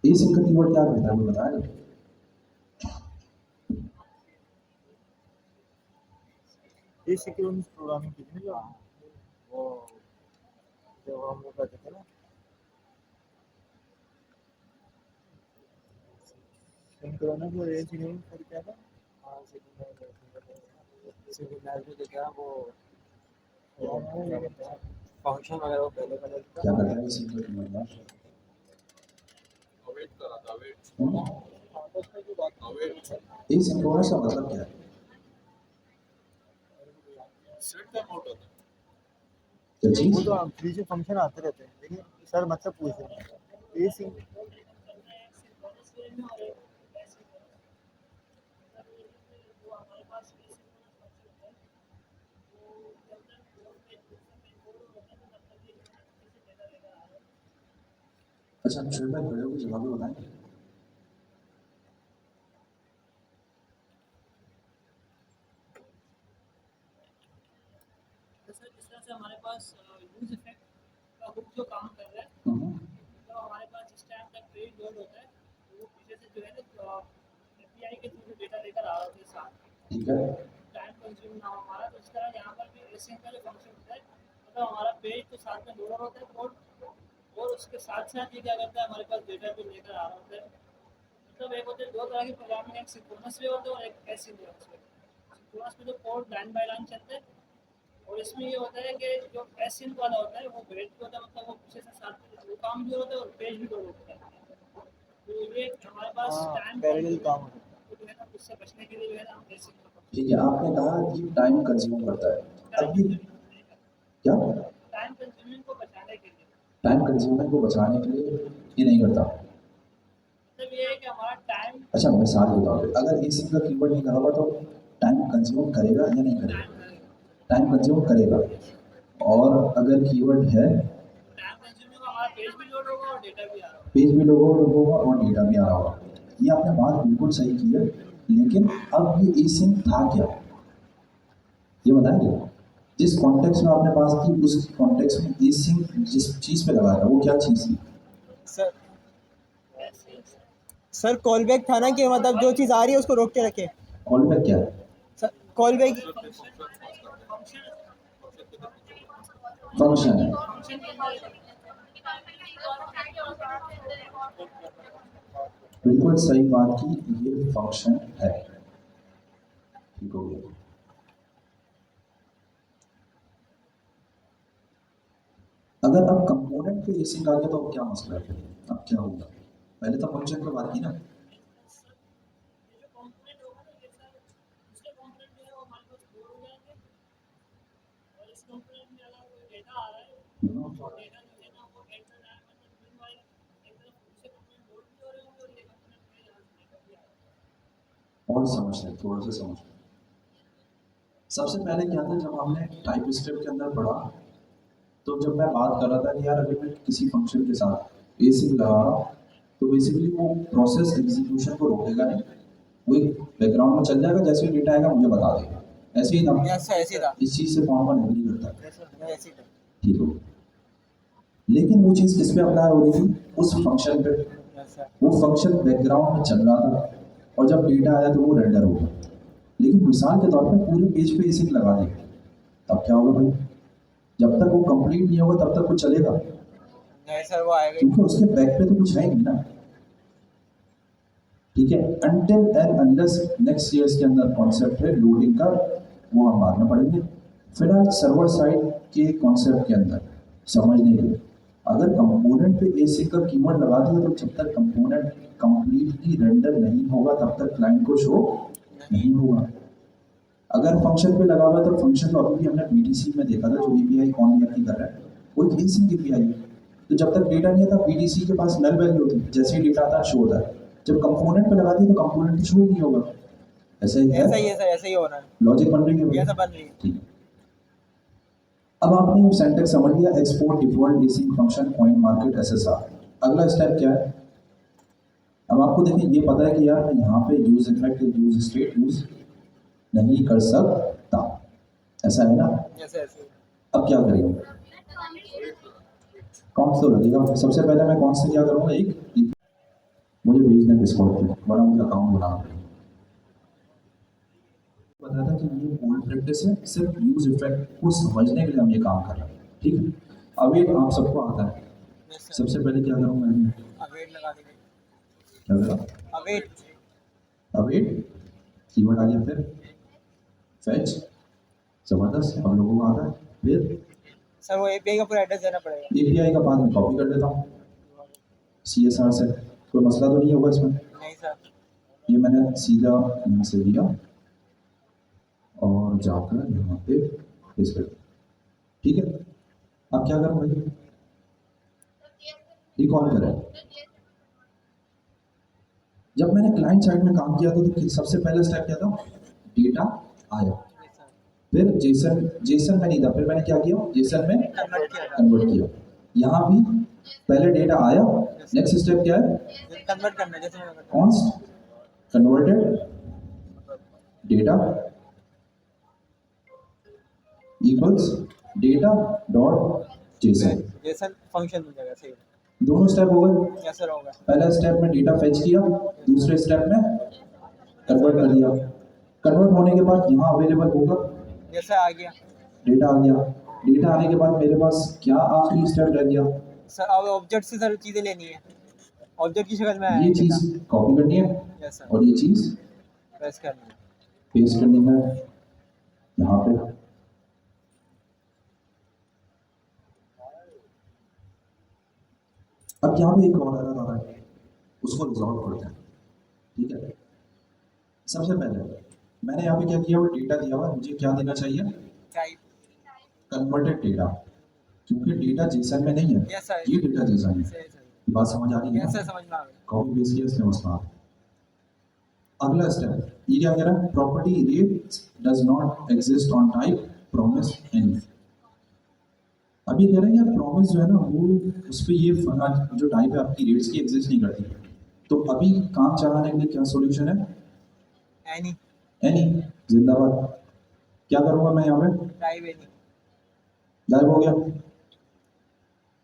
एसिंक का कीवर्ड क्या कहता है, वो बताया। ये सिक्योरिटी प्रोग्रामिंग की थी ना, वो जो हम लोग करते थे ना, सिंक्रोनस और एसिंक्रोनस पर क्या था? हाँ सिंक्रोनस में क्या वो क्या बोलते हैं, फंक्शन वगैरह वो पहले पहले क्या करता है एसिंक का कीवर्ड यार? एसिंक्रोनस का मतलब क्या है? क्या चीज? वो तो फ्री से फंक्शन आते रहते हैं, लेकिन सर मतलब पूछ रहे हैं ये सिंक अच्छा, शुरू में खड़े होकर जवाब बताएं। सर जिस तरह से हमारे पास यूज इफेक्ट का हुक जो काम कर रहा है, तो हमारे पास जिस टाइम तक पेज लोड होता है तो वो पीछे से जो है ना एपीआई के थ्रू डेटा लेकर आ रहा होता है साथ, ठीक है, टाइम कंज्यूम ना हो हमारा। तो इस तरह यहाँ पर भी एसिंक का जो फंक्शन होता है, मतलब हमारा पेज तो साथ में लोड होता है कोड, और उसके साथ साथ ये क्या करता है हमारे पास डेटा भी लेकर आ रहा होता है। मतलब एक होते हैं दो तरह की प्रोग्रामिंग, एक सिंक्रोनस वे होता है और एक एसिंक्रोनस वे। सिंक्रोनस में जो कोड लाइन बाय लाइन चलता है, और इसमें ये होता है कि जो एसिन वाला होता है वो वेट होता है, मतलब वो पीछे से साथ में वो काम भी होता है और पेज भी लोड होता है। तो ये हमारे पास टाइम पैरेलल काम होता है। तो जो है ना उससे बचने के लिए जो है ना हम एसिन का ठीक है, आपने कहा कि टाइम कंज्यूम करता है। अब ये क्या, टाइम कंज्यूमिंग को बचाने के लिए, टाइम कंज्यूमिंग को बचाने के लिए ये नहीं करता। मतलब ये है कि हमारा टाइम अच्छा, मिसाल के तौर पे अगर एसिंक का कीवर्ड नहीं कहा हुआ तो टाइम कंज्यूम करेगा या नहीं करेगा? टाइम कंज्यूम करेगा। और अगर कीवर्ड है, टाइम कंज्यूमिंग हमारा पेज भी लोड होगा और डेटा भी आ रहा होगा। पेज भी लोगों होगा और डेटा भी आ रहा होगा। ये आपने बात बिल्कुल सही की है, लेकिन अब ये एसिंक था क्या, ये बताएंगे? जिस कॉन्टेक्स्ट में आपने बात की उस कॉन्टेक्स्ट में एसिंक जिस चीज़ पे लगाया था वो क्या चीज़ थी? सर सर कॉल बैक था ना, कि मतलब जो चीज़ आ रही है उसको रोक के रखे। कॉल बैक क्या है? सर कॉल बैक फंक्शन है। बिल्कुल सही बात की, ये फंक्शन है। ठीक हो गया। अगर अब कंपोनेंट पे एसिंक आ गया तो अब क्या मसला है, अब क्या होगा? पहले तो फंक्शन पे बात की ना। ये जो कंपोनेंट होगा ना ये सर, दूसरे कंपोनेंट जो है वो हमारे पास लोड हो जाएंगे, और इस कंपोनेंट में अगर कोई डेटा आ रहा है तो डेटा जो है ना वो एट द टाइम, मतलब मीनवाइल एक तरफ दूसरे कंपोनेंट लोड भी हो रहे होंगे और ये कंपोनेंट में यहाँ से डेटा भी आ रहा है। और समझ लें, थोड़ा सा समझ लें। सबसे पहले क्या था, जब हमने टाइप स्क्रिप्ट के अंदर पढ़ा, तो जब मैं बात कर रहा था कि यार अगर मैं किसी फंक्शन के साथ एसिंक लगा रहा हूँ तो बेसिकली वो प्रोसेस एग्जीक्यूशन को रोकेगा नहीं, वही बैकग्राउंड में चल जाएगा, जैसे ही डेटा आएगा मुझे बता देगा। ऐसे ही था, यस सर, ऐसे ही था। इस चीज़ से कौन एग्री करता है? यस सर, ऐसे ही था। ठीक हो, लेकिन वो चीज़ किस पे अप्लाई हो रही थी? उस फंक्शन पे। Yes sir. वो फंक्शन बैकग्राउंड में चल रहा था और जब डेटा आया तो वो रेंडर हो गया। लेकिन मिसाल के तौर पे पूरे पेज पे एसिंक लगा दिया, तब क्या होगा भाई? जब तक वो कंप्लीट नहीं होगा तब तक वो चलेगा, नहीं सर, वो आएगा ही क्योंकि उसके बैक पे तो कुछ है नहीं ना। ठीक है, until and unless next years के अंदर कॉन्सेप्ट है लोडिंग का, वो हम बाद में पढ़ेंगे। फिलहाल सर्वर साइड के कॉन्सेप्ट के अंदर समझने के लिए, अगर कंपोनेंट पे एसिंक का कीवर्ड लगा दिया तो जब तक कंपोनेंट कंप्लीटली रेंडर नहीं होगा तब तक क्लाइंट को शो नहीं होगा। अगर फंक्शन पे लगा हुआ है तो फंक्शन तो अभी भी हमने बीटीसी में देखा था, जो एपीआई कौन रिएक्ट कर रहा है, वो एक एसिंक एपीआई है। तो जब तक डेटा नहीं आता बीटीसी के पास नल वैल्यू होती है, जैसे ही डेटा आता है शो होता है। जब कंपोनेंट पे लगा दिया तो कंपोनेंट शो ही नहीं होगा। ऐसा ही ऐसा ही है, है सर, ऐसा ही हो रहा है। लॉजिक बन रही है ये भाई? सब बन रही है। ठीक है, अब आपने ये सिंटैक्स समझ लिया, export default async function point market SSR. अगला स्टेप क्या है? अब आपको देखिए ये पता है कि यार मैं यहाँ पे use effect use state use नहीं कर सकता, ऐसा है ना? ऐसे ऐसे ही। अब क्या करेंगे? कौन तो लगेगा? सबसे पहले मैं कौन से क्या करूँगा, एक मुझे भेज दें डिस्कॉर्ड पे, वरना मुझे अकाउंट बनाना पड़ेगा। बताया था कि ये ओल्ड प्रैक्टिस है, सिर्फ यूज इफेक्ट को समझने के लिए हम ये काम कर रहे हैं। ठीक है, अब ये आप सबको आता है। Yes sir. सबसे पहले क्या करूँगा मैं? अवेट लगा देंगे। क्या करा? अवेट। अवेट कीवर्ड आ गया, फिर फेच, जबरदस्त, हम लोगों को आता है। फिर सर वो एपीआई का पूरा एड्रेस देना पड़ेगा। एपीआई का बाद में कॉपी कर लेता हूँ सीएसआर से, कोई मसला तो नहीं होगा इसमें? नहीं सर। ये मैंने सीधा यहाँ से लिया और जाकर यहाँ पे पेस्ट कर दिया। ठीक है, अब क्या करूँ भाई? रिकॉल करें। जब मैंने क्लाइंट साइड में काम किया था तो सबसे पहला स्टेप क्या था? डेटा आया, यस सर। फिर जेसन, जेसन में नहीं था, फिर मैंने क्या किया? जेसन में कन्वर्ट किया था। कन्वर्ट किया। यहाँ भी पहले डेटा आया, नेक्स्ट स्टेप क्या है? कन्वर्ट करना है, जैसे मैंने बताया। Const converted data equals data dot JSON. JSON function मिल जाएगा। सही। दोनों स्टेप हो गए। यस सर, होगा। पहला स्टेप में डेटा फेच किया, दूसरे स्टेप में कन्वर्ट कर दिया। कन्वर्ट होने के बाद यहाँ अवेलेबल होगा, यस सर, आ गया। डेटा आ गया। डेटा आने के बाद मेरे पास क्या आखिरी स्टेप रह गया? सर अब ऑब्जेक्ट से सर चीज़ें लेनी है, ऑब्जेक्ट की शक्ल में ये आएगा। चीज़ कॉपी करनी है यस सर। और ये चीज़ प्रेस करना है। पेस्ट करनी है यहाँ पे। अब यहाँ पे एक और एरर आ रहा है, उसको रिजॉल्व करते हैं। ठीक है, सबसे पहले मैंने यहाँ पे क्या किया? वो डेटा दिया हुआ है, मुझे क्या देना चाहिए? टाइप। कन्वर्टेड डेटा, क्योंकि डेटा जेसन में नहीं है, यस सर। ये डेटा जेसन है। सही सर। ये बात समझ आ रही है यस ना? सर, समझ में आ गया। कॉपी पेस्ट किया, इसमें मसला आ गया। अगला स्टेप ये क्या कह रहा है? Property rate does not exist on type promise any. अब ये कह रहे हैं यार प्रॉमिस जो है ना वो उस पर ये जो टाइप है आपकी रेट्स की एग्जिस्ट नहीं करती। तो अभी काम चलाने के लिए क्या सॉल्यूशन है? एनी। एनी जिंदाबाद। क्या करूँगा मैं यहाँ पे? Type any. गायब हो गया,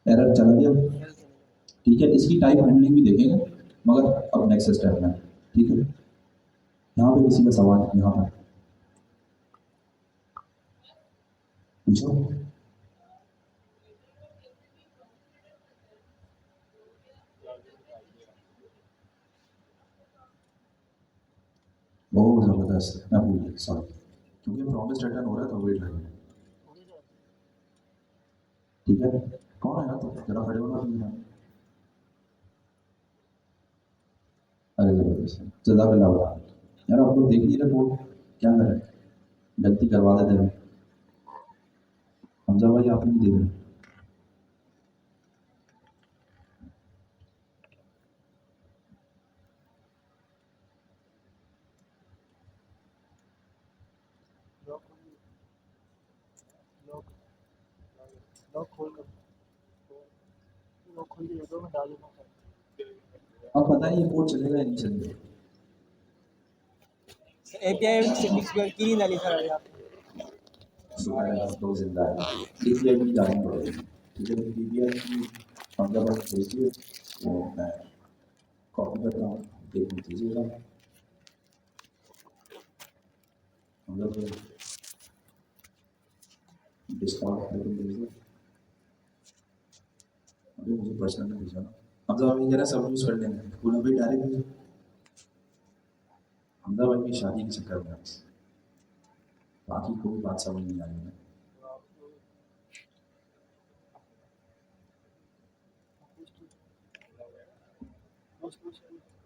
एरर चला गया। Yes sir. ठीक है, इसकी टाइप हैंडलिंग भी देखेंगे मगर अब नेक्स्ट स्टेप में। ठीक है, यहाँ पे किसी का सवाल यहाँ पर पूछो। बहुत ज़बरदस्त, मैं भूल गया, सॉरी, क्योंकि प्रॉमिस रिटर्न हो रहा है तो वेट लगेगा। ठीक है, कौन है यार? तो जरा खड़े होना प्लीज। अरे जबरदस्त, जज़ाकल्लाह यार। आप लोग देख नहीं रहे बोर्ड, क्या करें? गलती करवा देते हैं। हमजा भाई आप नहीं देख रहे? अब बताइए कोड चलेगा या नहीं चलेगा? API की नहीं डाली सर अभी आप। सुबह हम लोग जिंदा है API की डालनी पड़ेगी ठीक है API की मतलब आप भेजिए वो मैं कॉपी करता हूँ देख लीजिएगा मतलब डिस्काउंट करके भेजिए अभी मुझे पर्सनल में भेजना मतलब अभी जरा सब यूज़ कर लेंगे पूरा भी डायरेक्ट भेजो अहमदाबाद की शादी के चक्कर में बाकी कोई बात समझ नहीं आ रही है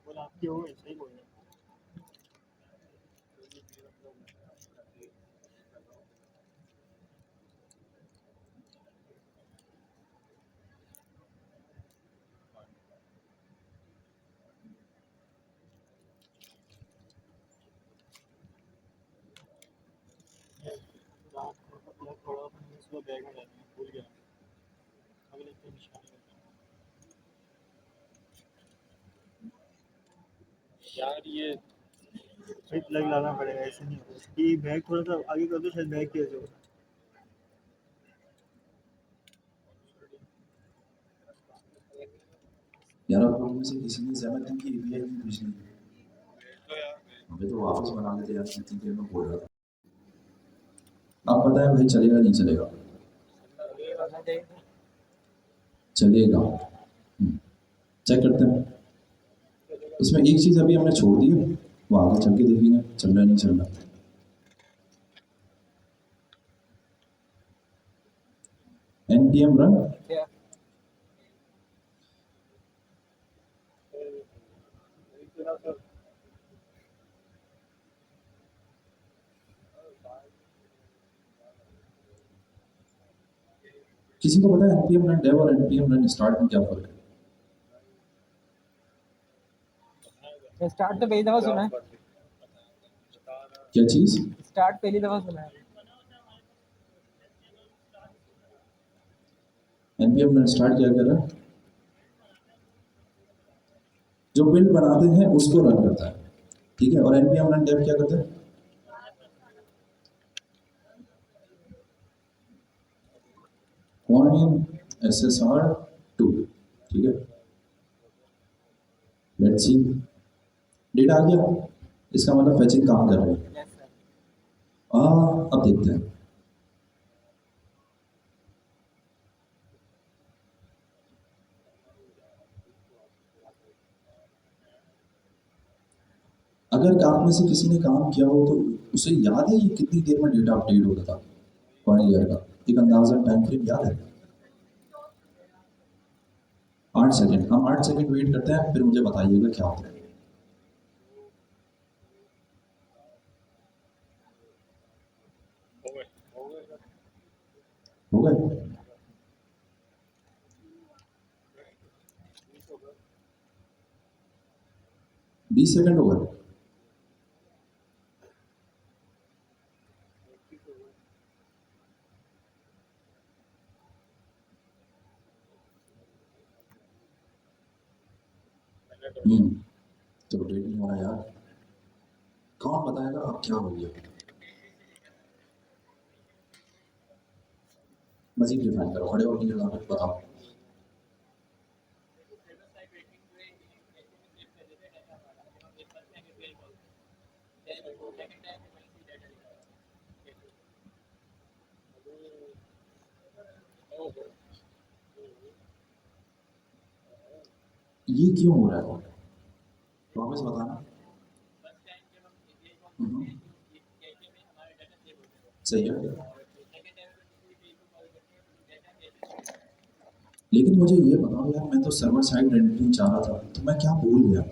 बोला आपकी हो गई सही बोल रहे हैं। रात को थोड़ा सुबह बैग में जाना है भूल गया अगले दिन निशानी करता हूँ। यार ये भाई प्लग लाना पड़ेगा ऐसे नहीं होगा कि बैग थोड़ा सा आगे कर दो शायद बैग की वजह से यार आप लोगों में से किसी ने ज़्यादा दिन की API नहीं भेजनी अभी तो वापस बना लेते यार इतनी देर में बोल रहा था आप पता है भाई चलेगा नहीं चलेगा चलेगा चेक करते हैं इसमें एक चीज़ अभी हमने छोड़ दी है वो आगे चल के देखेंगे चल रहा नहीं चल रहा npm run किसी को पता है npm run dev और npm run start में क्या फर्क है स्टार्ट तो पहली दफ़ा सुना है क्या चीज़ स्टार्ट पहली दफ़ा सुना है npm run start क्या कर रहा है जो बिल्ड बनाते हैं उसको रन करता है ठीक है और npm run dev क्या करता है point ssr2 ठीक है लेट्स सी डेटा आ गया इसका मतलब फेचिंग काम कर रही है यस सर अब देखते हैं अगर आप में से किसी ने काम किया हो तो उसे याद है ये कितनी देर में डेटा अपडेट होता था 1 ईयर का एक अंदाजा टाइम फ्रेम याद है 8 सेकंड हम 8 सेकंड वेट करते हैं फिर मुझे बताइएगा क्या होता है हो गए 20 सेकंड हो गए तो अपडेट नहीं हुआ यार कौन बताएगा अब क्या हो गया मजीद डिफाइन करो खड़े होकर जगह पे बताओ ये क्यों हो रहा है प्रॉमिस बताना सही है लेकिन मुझे ये बताओ यार मैं तो सर्वर साइड रेंडरिंग चाह रहा था तो मैं क्या भूल गया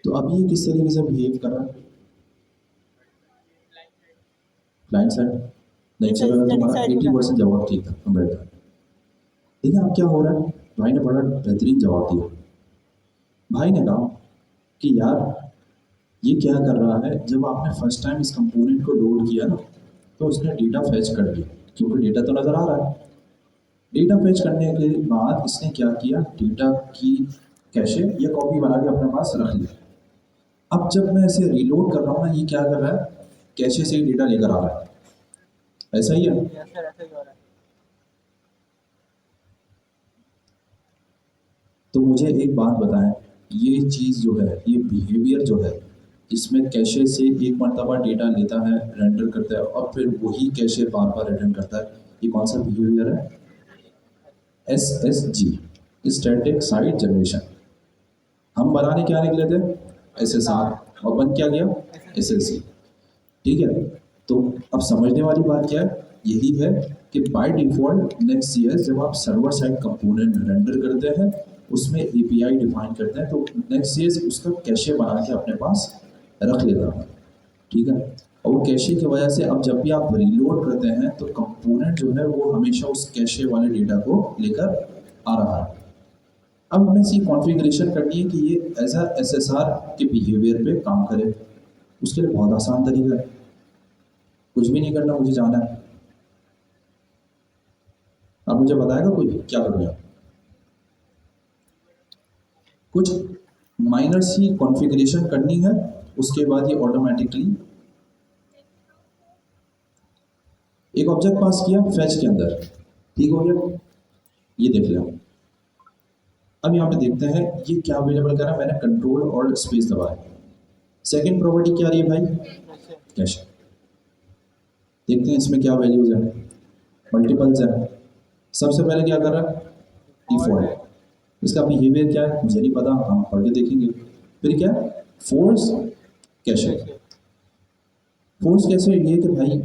तो अभी ये किस तरीके से बिहेव कर रहा है क्लाइंट साइड नहीं चल रहा तुम्हारा 80% जवाब ठीक था हम बैठा ठीक है अब क्या हो रहा है भाई ने बड़ा बेहतरीन जवाब दिया भाई ने कहा कि यार ये क्या कर रहा है जब आपने फर्स्ट टाइम इस कंपोनेंट को लोड किया ना तो उसने डेटा फैच कर दिया क्योंकि डेटा तो नज़र आ रहा है डेटा फेच करने के बाद इसने क्या किया, डेटा की कैशे या कॉपी बना के अपने पास रख लिया। अब जब मैं इसे रीलोड कर रहा हूँ ना, ये क्या कर रहा है, कैशे से ही डेटा लेकर आ रहा है, ऐसा ही है। यस सर, ऐसा ही हो रहा है। तो मुझे एक बात बताएं, ये चीज़ जो है, ये बिहेवियर जो है, इसमें कैशे से एक मरतबा डेटा लेता है, रेंडर करता है और फिर वही कैशे बार बार रिटर्न करता है, ये कौन सा बिहेवियर है? SSG, static site generation. हम बनाने क्या निकले थे, SSR, और बन क्या गया, SSG। ठीक है, तो अब समझने वाली बात क्या है, यही है कि बाय डिफॉल्ट Next.js जब आप सर्वर साइड कंपोनेंट रेंडर करते हैं, उसमें API डिफाइन करते हैं, तो Next.js उसका कैशे बना के अपने पास रख लेता है। ठीक है, और वो कैशे की वजह से अब जब भी आप रीलोड करते हैं तो कंपोनेंट जो है वो हमेशा उस कैशे वाले डेटा को लेकर आ रहा है। अब हमें इसकी कॉन्फ़िगरेशन करनी है कि ये एज अ SSR के बिहेवियर पे काम करे। उसके लिए बहुत आसान तरीका है, कुछ भी नहीं करना, मुझे जाना है। अब मुझे बताएगा कोई क्या करूँगा? कुछ माइनर सी कॉन्फ़िगरेशन करनी है, उसके बाद ये ऑटोमेटिकली एक ऑब्जेक्ट पास किया फैच के अंदर, ठीक हो गया, ये देख लिया। अब यहाँ पे देखते हैं ये क्या अवेलेबल कर रहा है, मैंने कंट्रोल और स्पेस दबाया। सेकंड प्रॉपर्टी क्या आ रही है भाई, कैश। देखते हैं इसमें क्या वैल्यूज है, मल्टीपल्स है। सबसे पहले क्या कर रहा है, डिफॉल्ट। इसका बिहेवियर क्या है मुझे नहीं पता, हम पढ़ के देखेंगे। फिर क्या, फोर्स कैशे। फोर्स कैसे, ये कि भाई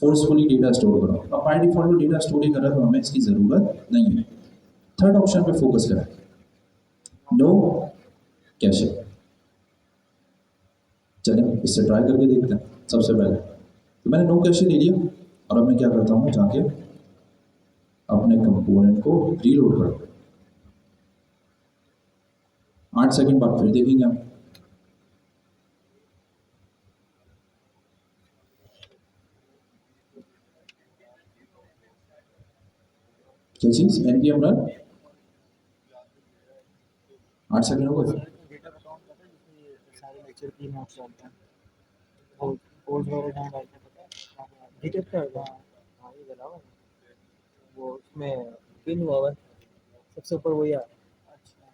फोर्सफुली डेटा स्टोर करो। अब बाय डिफॉल्ट डेटा स्टोर ही कर रहा है तो हमें इसकी ज़रूरत नहीं है। थर्ड ऑप्शन पे फोकस करें, नो कैशे। चलें इससे ट्राई करके देखते हैं। सबसे पहले तो मैंने नो कैशे ले लिया, और अब मैं क्या करता हूँ, जाके अपने कंपोनेंट को रीलोड करो। 8 सेकंड बाद फिर देखेंगे हम। क्या चीज़, npm रन 8 सेकंड हो गए। डेटा का काउंट पता है, जिसमें ये सारे लेक्चर की नोट्स डालते हैं, वो कोर्स वगैरह जहाँ डालते हैं पता है, जीटेक का वहाँ, हाँ ये डाला हुआ है। वो उसमें पिन हुआ हुआ है, सबसे ऊपर वही है। अच्छा,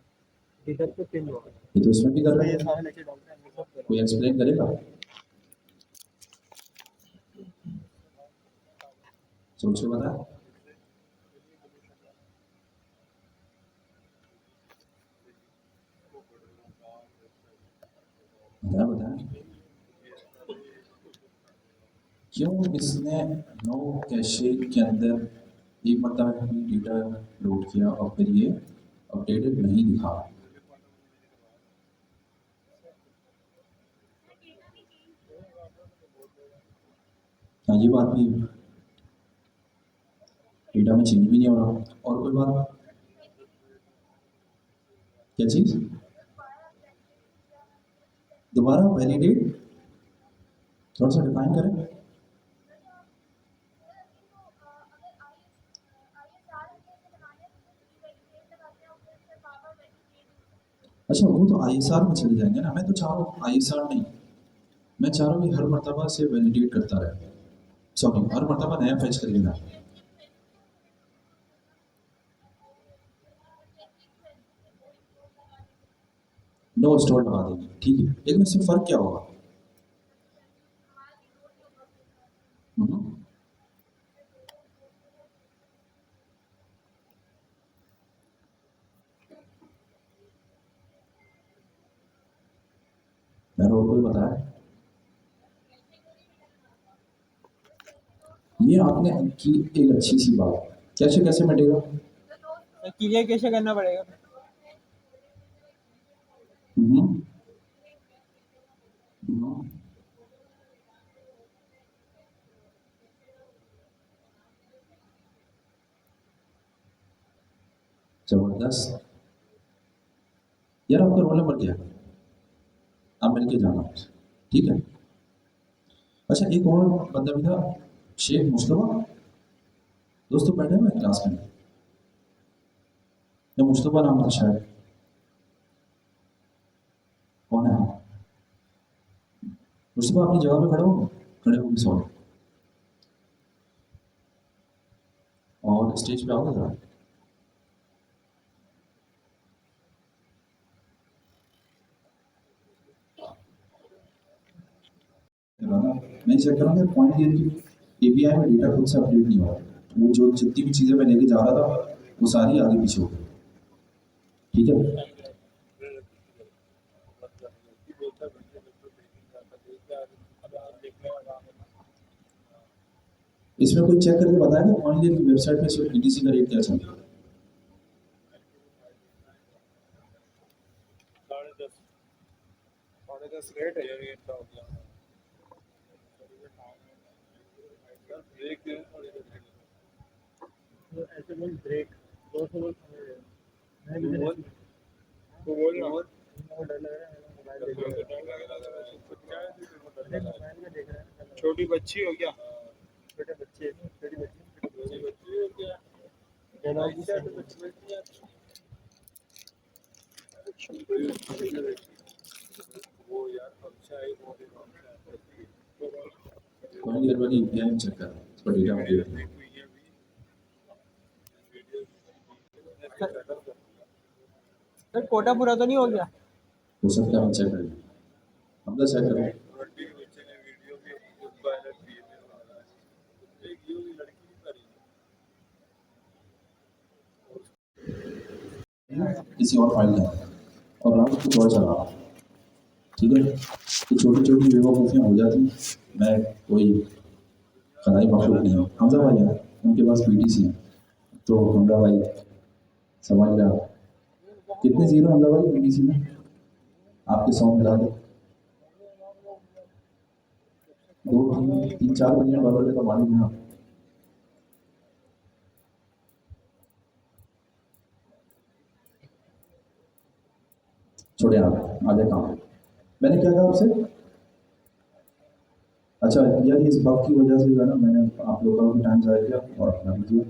जीटेक पे पिन हुआ है, ये तो इसमें भी कर रहे ये हैं, सारे लेक्चर डालते हैं, ये सब करो। कोई एक्सप्लेन करेगा? सोच के बता, बता क्यों इसने नो कैशे के अंदर एक मतलब ही डेटा लोड किया और फिर ये अपडेटेड नहीं दिखा। हाँ ये बात भी है, डेटा में चेंज भी नहीं हो रहा। और कोई बात, क्या चीज़, दोबारा वैलिडेट थोड़ा सा डिफाइन करें। अच्छा वो तो ISR में चले जाएंगे ना, मैं तो चाह रहा हूँ ISR नहीं, मैं चाह रहा हूँ कि हर मरतबा से वैलिडेट करता रहे, सॉरी हर मरतबा नया फैच करेगा। नो स्टोर लगा देंगे, ठीक है, लेकिन इससे फर्क क्या होगा? हम्म, यार और कोई बताया? ये आपने की एक अच्छी सी बात, कैसे कैसे मिटेगा? क्लियर कैसे करना पड़ेगा? हम्म, हम्म, जबरदस्त। यार आपका रोल नंबर क्या है, आप मिलके जाना, ठीक है। अच्छा एक और बंदा भी था, शेख मुस्तफा, दोस्तों बैठे हुए हैं क्लास में, या मुस्तफा नाम था शायद, कौन है? मुस्तफा अपनी जगह पे खड़े हो सॉरी, और स्टेज पे आओगे जरा। मैं चेक कर रहा था पॉइंट ये कि एपीआई में डेटा खुद से अपडेट नहीं हुआ, वो जो जितनी भी चीज़ें मैं लेके जा रहा था वो सारी आगे पीछे हो गई। ठीक है, इसमें कोई चेक करके बताएगा पॉइंट की वेबसाइट पे सिर्फ ईटीसी का रेट क्या चल रहा है? साढ़े दस रेट है यार, ये तो हो गया सर, ब्रेक दे थोड़ी देर तो ऐसे बोल ब्रेक 200 बोल तो बोल ना वो डर लग रहा है मोबाइल देख रहा है। छोटी बच्ची हो क्या? छोटे बच्चे, छोटी बच्ची हो क्या? वो यार अच्छा है, वो पॉइंट ईयर वाली एपीआई चेक कर रहा है, इसका डेटा अपडेट है। सर कोटा पूरा तो नहीं हो गया? हो सकता है हम चेक करें, हम तो चेक करें। किसी और फाइल का और राउट कुछ और चला रहा, ठीक है, तो छोटी छोटी बेवकूफ़ियाँ हो जाती। मैं कोई खलाई मखलूक नहीं हूँ, हमजा भाई हैं, उनके पास पीटीसी है, तो हमजा भाई समझ रहे आप कितने जीरो हमजा भाई पीटीसी में आपके 100 मिला दो, 2 3 4 मिलियन डॉलर का मालिक है। छोड़े आप आगे काम, मैंने क्या कहा आपसे? अच्छा यार, इस बग की वजह से जो है ना मैंने आप लोगों का भी टाइम ज़ाया किया और अपना भी किया।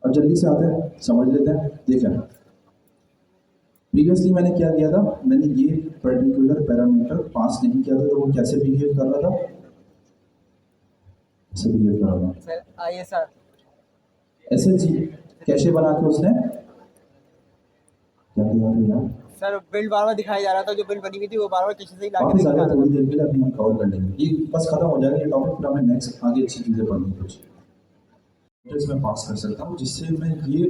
अब जल्दी से आते हैं, समझ लेते हैं। देखें, प्रीवियसली मैंने क्या किया था, मैंने ये पर्टिकुलर पैरामीटर पास नहीं किया था, तो वो कैसे बिहेव कर रहा था, कैसे बिहेव कर रहा था, सर ISR ऐसे जी कैसे बना के उसने क्या किया था यार, सर बिल्ड बार बार दिखाया जा रहा था, जो बिल्ड बनी हुई थी वो बार बार किसी से ही लाके वापस आ दिखा गया रहा थोड़ी था। देर के लिए, अभी हम कवर कर लेंगे ये, बस खत्म हो जाएगा ये टॉपिक, फिर हमें नेक्स्ट आगे अच्छी चीज़ें पढ़नी कुछ मैं पास कर सकता हूँ, जिससे मैं ये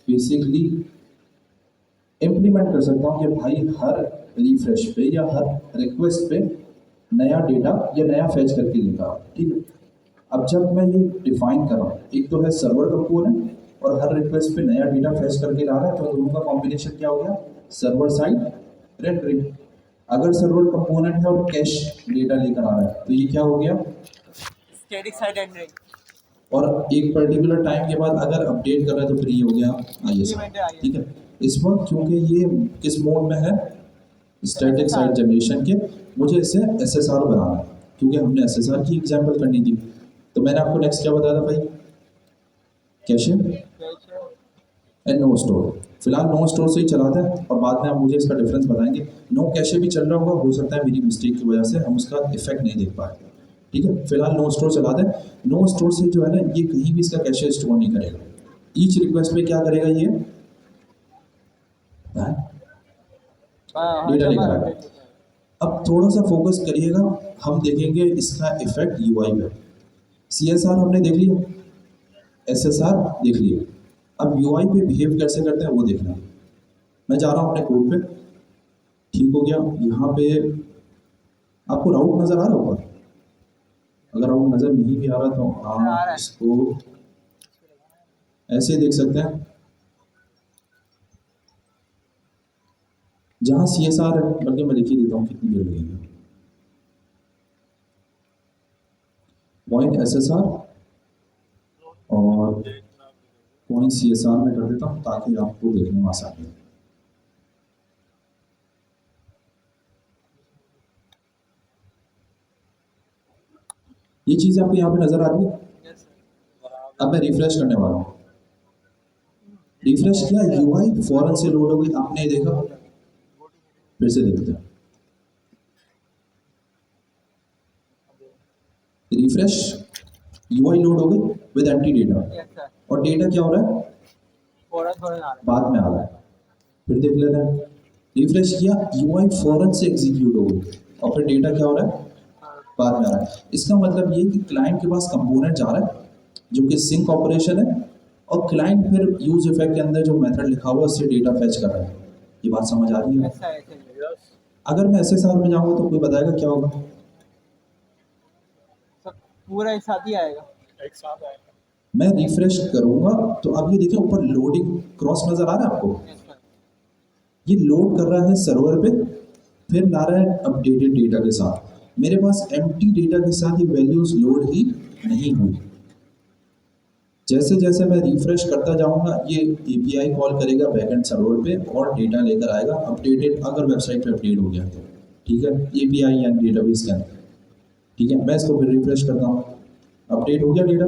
बेसिकली इम्प्लीमेंट कर सकता हूँ कि भाई हर रिफ्रेश पे या हर रिक्वेस्ट पे नया डेटा या नया फैच करके देगा, ठीक है। अब जब मैं ये डिफाइन कर रहा हूँ, एक तो है सर्वर कंपोनेंट और हर रिक्वेस्ट पे नया डेटा फैच करके ला रहा है, तो दोनों का कॉम्बिनेशन क्या हो गया, सर्वर साइड रेंडरिंग। अगर सर्वर कंपोनेंट है और कैश डेटा लेकर आ रहा है तो ये क्या हो गया, स्टैटिक साइड रेंडरिंग, और एक पर्टिकुलर टाइम के बाद अगर अपडेट कर रहा है तो फिर ये हो गया Implemented ISR, ISR। ठीक है। इस वक्त क्योंकि ये किस मोड में है, स्टैटिक साइट जनरेशन के, मुझे इसे SSR बनाना है, क्योंकि हमने SSR की एग्जांपल करनी थी। तो मैंने आपको नेक्स्ट क्या बताया था भाई, कैशे एंड नो स्टोर। फिलहाल नो स्टोर से ही चलाते हैं और बाद में आप मुझे इसका डिफरेंस बताएंगे। नो कैशे भी चल रहा होगा, हो सकता है मेरी मिस्टेक की वजह से हम उसका इफेक्ट नहीं देख पाए, ठीक है। फिलहाल नो स्टोर चलाते हैं। नो स्टोर से जो है ना, ये कहीं भी इसका कैशे स्टोर नहीं करेगा, ईच रिक्वेस्ट पे क्या करेगा ये डेटा लेकर आएगा। अब थोड़ा सा फोकस करिएगा, हम देखेंगे इसका इफेक्ट UI पे। CSR हमने देख लिया, SSR देख लिया, अब UI पे बिहेव कैसे करते हैं वो देखना है। मैं जा रहा हूँ अपने कोड पे, ठीक हो गया। यहाँ पे आपको राउट नज़र आ रहा होगा, अगर राउट नज़र नहीं भी आ रहा तो आप इसको ऐसे देख सकते हैं। जहाँ CSR है, बल्कि मैं लिख ही देता हूँ कितनी देर लगेगी, पॉइंट SSR और पॉइंट CSR में कर देता हूँ ताकि आपको देखने में आसानी हो। ये चीज़ आपको यहाँ पे नजर आ रही है। अब मैं रिफ्रेश करने वाला हूँ, रिफ्रेश किया, यूआई फौरन से लोड हो गई, आपने देखा, फिर से देखते हैं, रिफ्रेश, यूआई लोड हो गई with empty data, yes sir, और डेटा क्या हो रहा है, फौरन फौरन आ रहा बाद में आ रहा है। फिर देख लेते हैं, रिफ्रेश किया, यूआई फौरन से एग्जीक्यूट हो गई, और फिर डेटा क्या हो रहा है, बाद में आ रहा है। इसका मतलब ये कि क्लाइंट के पास कंपोनेंट जा रहा है जो कि सिंक ऑपरेशन है, और क्लाइंट फिर यूज इफेक्ट के अंदर जो मेथड लिखा हुआ है उससे डेटा फेच कर रहा है। ये बात समझ आ रही है। है? ऐसा ऐसे ही। अगर मैं एसएसआर में जाऊंगा तो कोई बताएगा क्या होगा? सब पूरा एक साथ ही आएगा। एक साथ आएगा। मैं रिफ्रेश करूंगा तो अब ये देखिए ऊपर लोडिंग क्रॉस नजर आ रहा है आपको, यस सर, ये लोड कर रहा है सर्वर पे, फिर ला रहा है अपडेटेड डेटा के साथ। मेरे पास एम्प्टी डेटा के साथ ये वैल्यूज लोड ही नहीं हुई। जैसे जैसे मैं रिफ्रेश करता जाऊंगा ये एपीआई कॉल करेगा बैकएंड सर्वर पे और डेटा लेकर आएगा अपडेटेड, अगर वेबसाइट पे अपडेट हो गया तो, ठीक है, एपीआई या डेटाबेस के अंदर, ठीक है। मैं इसको फिर रिफ्रेश करता हूँ, अपडेट हो गया डेटा,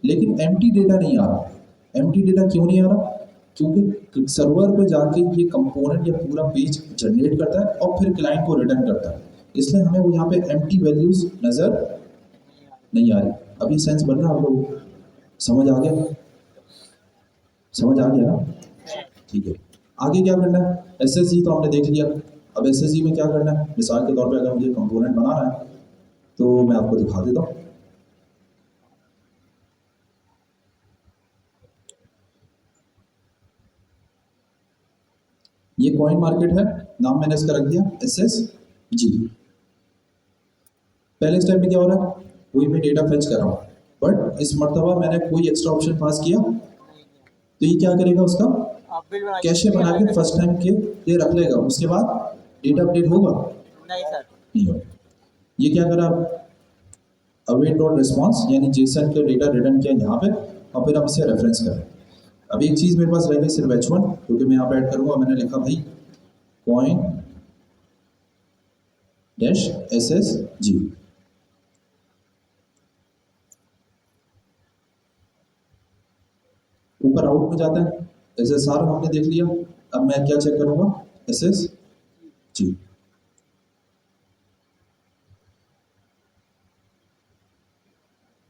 लेकिन एम्प्टी डेटा नहीं आ रहा। एम्प्टी डेटा क्यों नहीं आ रहा? क्योंकि सर्वर पे जाके ये कंपोनेंट या पूरा पेज जनरेट करता है और फिर क्लाइंट को रिटर्न करता है, इसलिए हमें वो यहाँ पे एम्प्टी वैल्यूज नजर नहीं आ रही। अब ये सेंस बन रहा है आप लोगों को? समझ आ गया? समझ आ गया ना? ठीक है, आगे क्या करना है? एसएसजी तो हमने देख लिया। अब एसएसजी में क्या करना है? मिसाल के तौर पे अगर मुझे कंपोनेंट बनाना है तो मैं आपको दिखा देता हूँ। ये कॉइन मार्केट है, नाम मैंने इसका रख दिया एसएसजी। पहले स्टेप में क्या हो रहा है? वही मैं डेटा फेच कर रहा हूँ, बट इस मर्तबा मैंने कोई एक्स्ट्रा ऑप्शन पास किया तो ये क्या करेगा? उसका आप बिल बना कैशे बना के फर्स्ट टाइम के लिए रख लेगा, उसके बाद डेटा अपडेट होगा? नहीं सर, नहीं होगा। ये क्या करा? अवेट डॉट रिस्पॉन्स यानी जेसन का डेटा रिटर्न किया यहाँ पे, और फिर हम इसे रेफरेंस करें। अब एक चीज़ मेरे पास रह गई सिर्फ H1, क्योंकि मैं यहाँ पे ऐड करूँगा, मैंने लिखा भाई कॉइन डैश SSG। ऊपर आउट में जाता है, SSR हमने देख लिया। अब मैं क्या चेक करूँगा? SSG।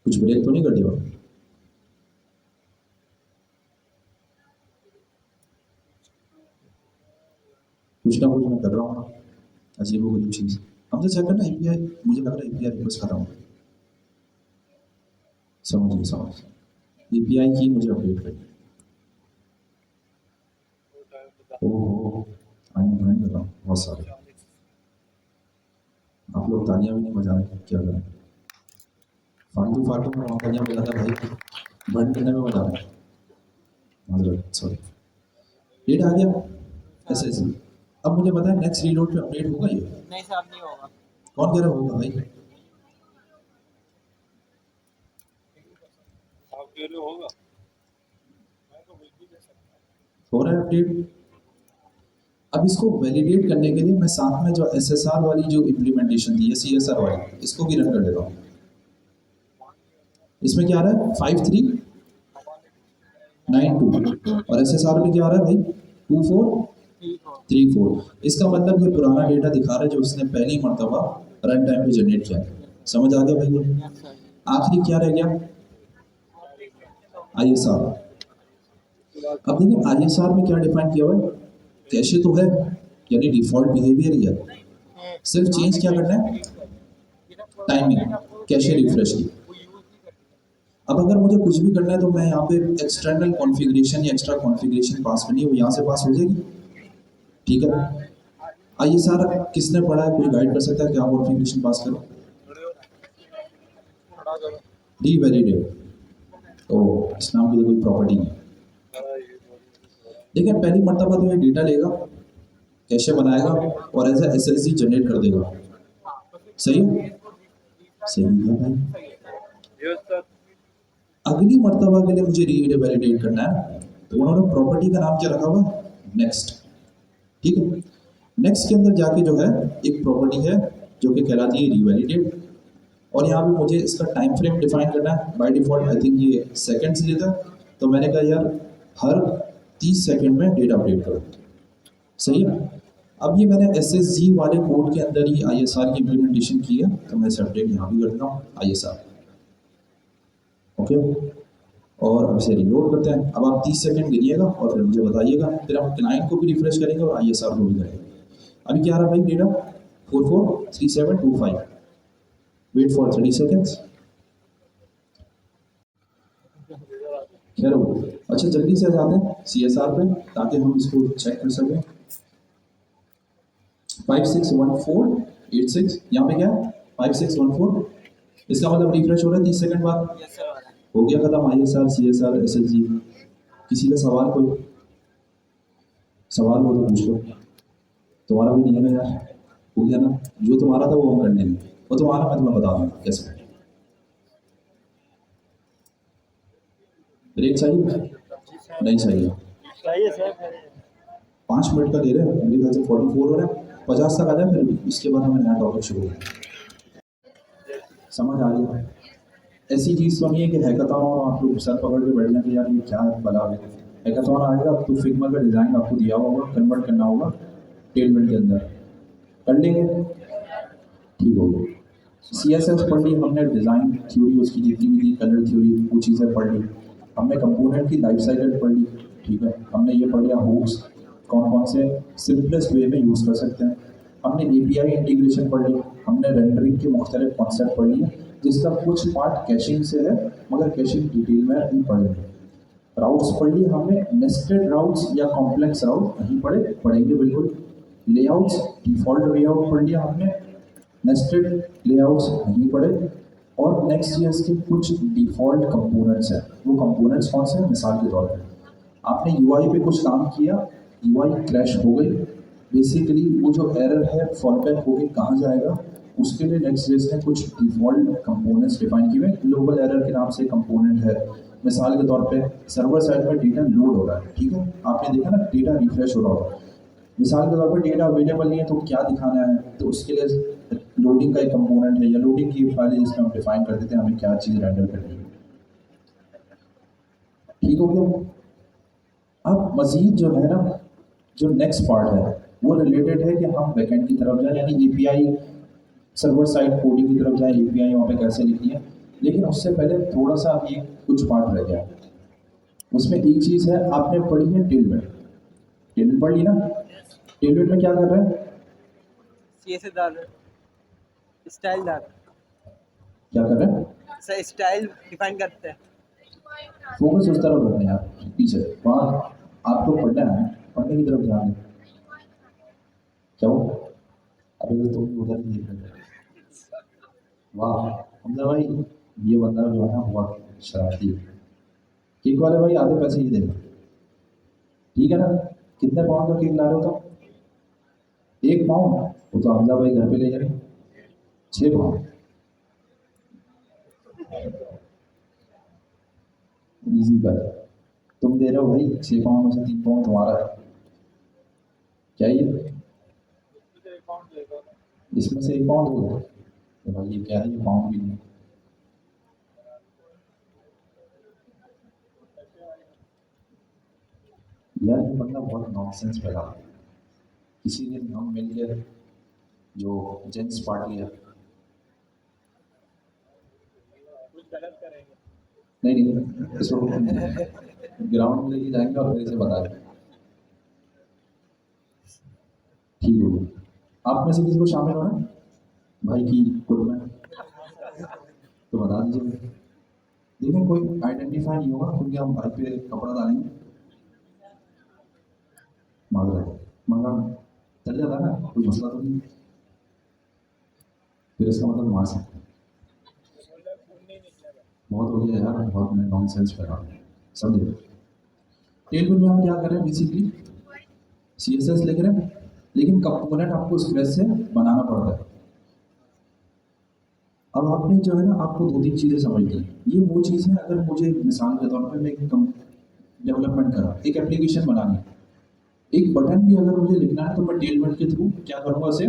कुछ ब्रेक तो नहीं कर दिया? कुछ ना कुछ मैं कर रहा हूँ, अजीब वो गरीब चीज़। अब तो चेक करना एपीआई, मुझे लग रहा है एपीआई रिक्वेस्ट कर रहा हूँ। समझ एपीआई की मुझे अपडेट करिए। ओह, आई एम ज्वाइन कर रहा हूँ बहुत सारे। आप लोग तालियां भी नहीं बजा रहे, क्या करें? फालतू में वहाँ तालियां बजाता भाई, बंद करने में बजा रहे हैं। माजरत, सॉरी। डेट आ गया एसएसजी। अब मुझे पता है नेक्स्ट रीलोड पे अपडेट होगा ये। नहीं सर, अब नहीं होगा। कौन कह रहा होगा भाई? आप कह रहे हो होगा, मैं तो बिल्कुल दे सकता हो रहा है अपडेट। अब इसको वैलिडेट करने के लिए मैं साथ में जो एसएसआर वाली जो इम्प्लीमेंटेशन थी, सीएसआर वाली, इसको भी रन कर देता हूँ। इसमें क्या आ रहा है? 5392, और एसएसआर में क्या आ रहा है भाई? 2434। इसका मतलब ये पुराना डेटा दिखा रहा है जो उसने पहली मर्तबा रन टाइम पे जनरेट किया। समझ आ गया भाई? यस सर, आखिरी क्या रह गया? ISR। अब देखिए ISR में क्या डिफाइन किया हुआ है? कैशे तो है, यानी डिफॉल्ट बिहेवियर ही है, सिर्फ चेंज क्या करना है? टाइमिंग, कैशे रिफ्रेश की। अब अगर मुझे कुछ भी करना है तो मैं यहाँ पे एक्सटर्नल कॉन्फ़िगरेशन या एक्स्ट्रा कॉन्फ़िगरेशन पास करनी है, वो यहाँ से पास हो जाएगी, ठीक है। ISR किसने पढ़ा है? कोई गाइड कर सकता है क्या कॉन्फ़िगरेशन पास करो? रीवैलिडेट। ओह, इस नाम की तो कोई प्रॉपर्टी नहीं। देखिए पहली मर्तबा तो ये डेटा लेगा, कैशे बनाएगा और एज SSG जनरेट कर देगा। सही है? सही है भाई। हूँ। अगली मर्तबा के लिए मुझे रीवैलिडेट करना है, तो उन्होंने प्रॉपर्टी का नाम क्या रखा हुआ है? नेक्स्ट, ठीक है। नेक्स्ट के अंदर जाके जो है एक प्रॉपर्टी है जो कि कहलाती है रीवैलिडेट, और यहाँ पे मुझे इसका टाइम फ्रेम डिफाइन करना है। बाय डिफॉल्ट आई थिंक ये सेकंड्स लेता है, तो मैंने कहा यार हर 30 सेकंड में डेटा अपडेट करो। सही है। अब ये मैंने SSG वाले कोड के अंदर ही ISR की इम्प्लीमेंटेशन की है, तो मैं इसे अपडेट यहाँ भी करता हूँ ISR। ओके, और अब इसे रिलोड करते हैं। अब आप 30 सेकंड गिनिएगा और फिर मुझे बताइएगा, फिर हम क्लाइंट को भी रिफ्रेश करेंगे और ISR को भी करेंगे। अभी क्या आ रहा भाई डेटा 443725। Wait for 30 seconds. खैर अच्छा, जल्दी से आ जाते हैं CSR पे ताकि हम इसको चेक कर सकें। 561486 यहाँ पे क्या है 5614, इसका मतलब रिफ्रेश हो रहा है 30 सेकंड बाद। हो गया खत्म ISR CSR SSG। किसी का सवाल, कोई सवाल हो तो पूछ लो। तुम्हारा भी नहीं है ना यार, हो गया ना, जो तुम्हारा था वो हम कर लेंगे, और तुम्हारा मैं तुम्हें बता दूंगा कैसे। ब्रेक चाहिए? नहीं चाहिए। चाहिए सर। 5 मिनट का दे रहे हैं, मेरे ख्याल से 44 हो रहा है, 50 तक आ जाए, फिर इसके बाद हमें नया टॉपिक शुरू करें। समझ आ गया? ऐसी चीज़ तो नहीं है कि हैकाथॉन और आप लोग सर पकड़ के बैठ जाएंगे यार ये क्या बला है। हैकाथॉन आएगा तो फिग्मा का डिज़ाइन आपको दिया होगा, कन्वर्ट करना होगा टेलमेंट के अंदर, कर लेंगे, ठीक होगा। CSS पढ़ ली हमने, डिज़ाइन थ्योरी उसकी जितनी भी थी, कलर थ्योरी, वो चीज़ें पढ़ ली हमने, कंपोनेंट की लाइफ साइकिल पढ़ ली, ठीक है। हमने ये पढ़ लिया हुक्स कौन कौन से सिंपलेस्ट वे में यूज़ कर सकते हैं, हमने API इंटीग्रेशन पढ़ ली, हमने रेंडरिंग के मुख्तलिफ कॉन्सेप्ट पढ़ लिए, जिसका कुछ पार्ट कैशिंग से है मगर कैशिंग डिटेल में नहीं पढ़ेंगे। राउट्स पढ़ लिए हमने, नेस्टेड राउट्स या कॉम्प्लेक्स राउट नहीं पढ़ेंगे बिल्कुल। लेआउट्स, डिफ़ॉल्ट लेआउट पढ़ लिया हमने, नेस्टेड लेआउट्स नहीं पढ़े, और नेक्स्ट ईयर्स के कुछ डिफ़ॉल्ट कंपोनेंट्स हैं। वो कंपोनेंट्स कौन से हैं? मिसाल के तौर पर आपने UI पे कुछ काम किया, UI क्रैश हो गई, बेसिकली वो जो एरर है फॉल बैक होके कहाँ जाएगा, उसके लिए नेक्स्ट ईयर्स ने कुछ डिफ़ॉल्ट कंपोनेंट्स डिफाइन किए हुए। ग्लोबल एरर के नाम से कंपोनेंट है। मिसाल के तौर पे सर्वर साइड पर डेटा लोड हो रहा है, ठीक है, आपने देखा ना डेटा रिफ्रेश हो रहा होगा, मिसाल के तौर पर डेटा अवेलेबल नहीं है तो क्या दिखाना है, तो उसके लिए लोडिंग का एक कंपोनेंट है या लोडिंग की फाइल है जिसमें हम डिफाइन कर देते हैं हमें क्या चीज़ रेंडर करनी है, ठीक हो गया। अब मज़ीद जो है ना, जो नेक्स्ट पार्ट है वो रिलेटेड है कि हम बैकएंड की तरफ जाएं, यानी API सर्वर साइड कोडिंग की तरफ जाएं, API वहाँ पे कैसे लिखनी है। लेकिन उससे पहले थोड़ा सा ये कुछ पार्ट रह गया, उसमें एक चीज़ है, आपने पढ़ी है टेलमेंट, टेलमेंट पढ़ ली ना, टेलमेंट में क्या कर रहे हैं, CSS डाल रहे, स्टाइल डाल क्या कर रहे हैं, सर, स्टाइल डिफाइन करते हैं। फोकस उस तरफ रखना है यार, पीछे वहाँ आपको पढ़ना है, पढ़ने की तरफ ध्यान दें। क्या हो अभी तो तुम उधर ही देख रहे थे। वाह हमजा भाई, ये बंदा जो है ना बहुत शरारती है। केक वाले भाई आधे पैसे ही देगा, ठीक है ना। कितने पाउंड का केक ला रहे हो तुम? 1 पाउंड, वो तो हमजा भाई घर पे ले जाएंगे 6 पाउंड। इजी पर तुम दे रहे हो भाई 6 पाउंड में से 3 पाउंड तुम्हारा है, क्या ये इसमें से 1 पाउंड होगा, तो भाई ये क्या है, ये पाउंड भी नहीं। यार ये बंदा बहुत नॉनसेंस फैला, किसी दिन हम मिल के जो जेंट्स पार्टी है, कुछ गलत करेंगे, नहीं इसको ग्राउंड में लेके जाएंगे और फिर इसे बता देंगे, ठीक होगा। आप में से किसी को शामिल होना भाई की ग्रुप में तो बता दीजिए। देखें कोई आइडेंटिफाई नहीं होगा क्योंकि हम भाई पे कपड़ा डालेंगे, मगर चल जाता है ना, कोई मसला तो नहीं, फिर इसका मतलब मार सकते हैं। बहुत हो गया यार, बहुत मैं नॉनसेंस कर रहा हूँ, समझे। टेलमेंट में हम क्या कर रहे हैं, बेसिकली CSS लिख रहे हैं, लेकिन कंपोनेंट आपको स्क्रैच से बनाना पड़ता है। अब आपने जो है ना, आपको 2-3 चीज़ें समझ ली। ये वो चीज़ है, अगर मुझे मिसाल के तौर पर मैं एक डेवलपमेंट करा, एक एप्लीकेशन बनानी है, एक बटन भी अगर मुझे लिखना है तो मैं टेलमेंट के थ्रू क्या करूँगा, उसे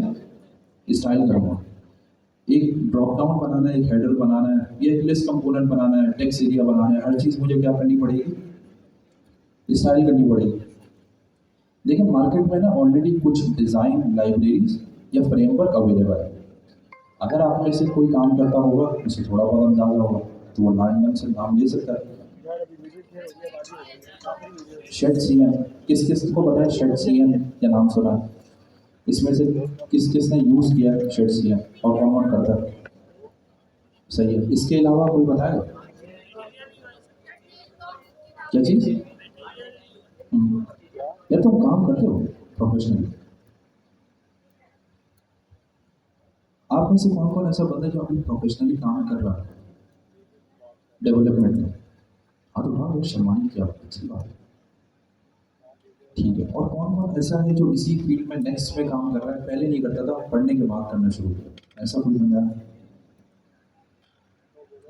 स्टाइल करूँगा। एक ड्रॉप डाउन बनाना है, एक हेडर बनाना है, या एक लिस्ट कंपोनेंट बनाना है, टेक्स्ट एरिया बनाना है, हर चीज़ मुझे क्या करनी पड़ेगी, स्टाइल करनी पड़ेगी। देखिए मार्केट में ना ऑलरेडी कुछ डिज़ाइन लाइब्रेरीज या फ्रेमवर्क अवेलेबल है। अगर आप में से कोई काम करता होगा, उसे थोड़ा बहुत अंदाजा होगा, तो वो नाम से नाम ले सकता है। शेड सीएम, किस किस को पता है शेड सीएम क्या नाम सुना है? इसमें से किस किस ने यूज़ किया है शेड सीएम और कौन कौन करता है? सही है। इसके अलावा कोई बताएगा क्या चीज़? यार तुम काम करते हो प्रोफेशनली। आप में से कौन कौन ऐसा बंदा है जो अभी प्रोफेशनली काम कर रहा है डेवलपमेंट में? हाँ तो हाँ, शर्माने की क्या अच्छी बात है। ठीक है, और कौन कौन ऐसा है जो इसी फील्ड में नेक्स्ट में काम कर रहा है, पहले नहीं करता था, पढ़ने के बाद करना शुरू किया, ऐसा कोई बंदा है?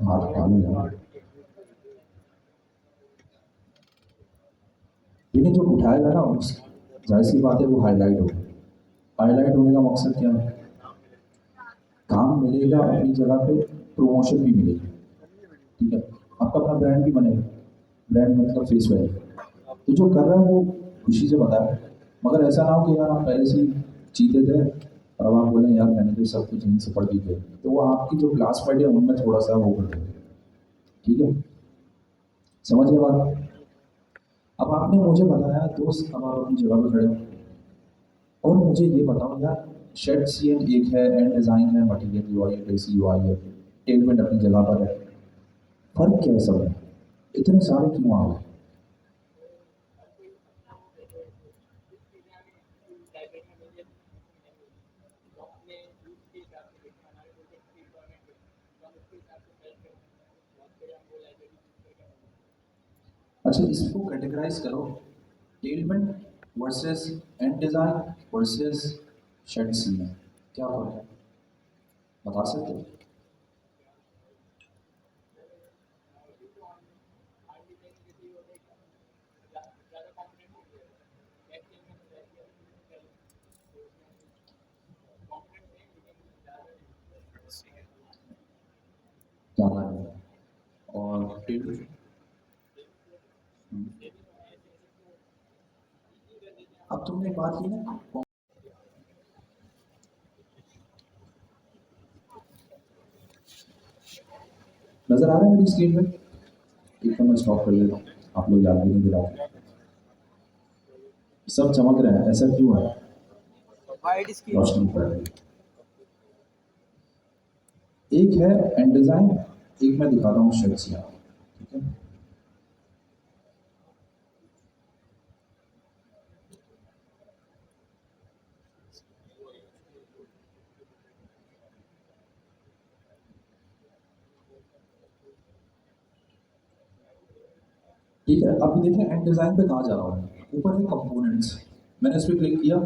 हाथ पालो यार। लेकिन जो उठाएगा ना, उस जाहिर सी बात है वो हाईलाइट होगा। हाईलाइट होने का मकसद क्या है? काम मिलेगा अपनी जगह पे, प्रमोशन भी मिलेगी, ठीक है, आपका अपना ब्रांड भी बनेगा। ब्रांड मतलब फेस वैल्यू। तो जो कर रहा है वो खुशी से बताए, मगर ऐसा ना हो कि यार आप पहले से ही जीते थे और अब आप बोलें यार मैंने तो सब कुछ यहीं से पढ़ के किया, तो वो आपकी जो क्लासमेट है उनमें थोड़ा सा वो कर देंगे। ठीक है, समझ गए बात? अब आपने मुझे बताया दोस्त, अब आप अपनी जगह पर खड़े हो और मुझे ये बताओ यार, शेड सीएन एक है, एंड डिज़ाइन है, मटीरियल यूआई है, बेसिक यूआई है, टेलमेंट अपनी जगह पर है, फर्क क्या है सब में? इतने सारे क्यों आ गए? अच्छा, इसको कैटेगराइज करो, टेलमेंट versus and design versus shade CN, क्या फर्क है बता सकते हो? ज़्यादा है और टेलमेंट। अब तुमने एक बात की ना, नजर आ रहा है मेरी स्क्रीन पे? एक तो मैं स्टॉप कर लेता हूँ, आप लोग याद भी नहीं दिलाते, सब चमक रहे हैं, ऐसा क्यों है? White screen. रोशनी पड़ रही है। एक है एंड डिजाइन, एक मैं दिखा रहा हूँ शेड्स यहाँ, ठीक है? ठीक है, अब देखिए एंड डिजाइन पे कहाँ जा रहा हूँ, ऊपर है कंपोनेंट्स, मैंने इस पर क्लिक किया,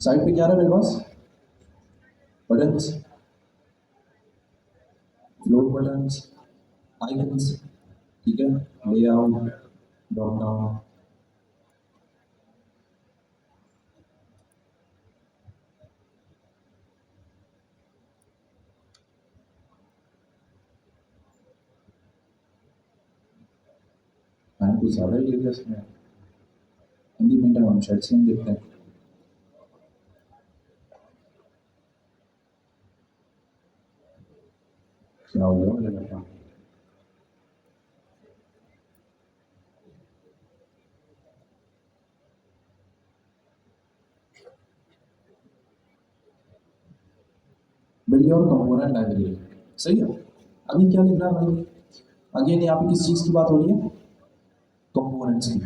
साइड पे क्या रहा है मेरे पास? बटन्स, फ्लोट बटन्स, आइकन्स, ठीक है, लेआउट, ड्रॉप डाउन। कुछ ज़्यादा ही ले लिया इसमें। हिंदी मीटर हम शेड सीन देखते हैं। क्या हो गया मुझे लगता है? बिल्ड योर कंपोनेंट लाइब्रेरी, सही है। अभी क्या लिख रहा है भाई? अगेन यहाँ पे किस चीज़ की बात हो रही है? कंपोनेंट्स की।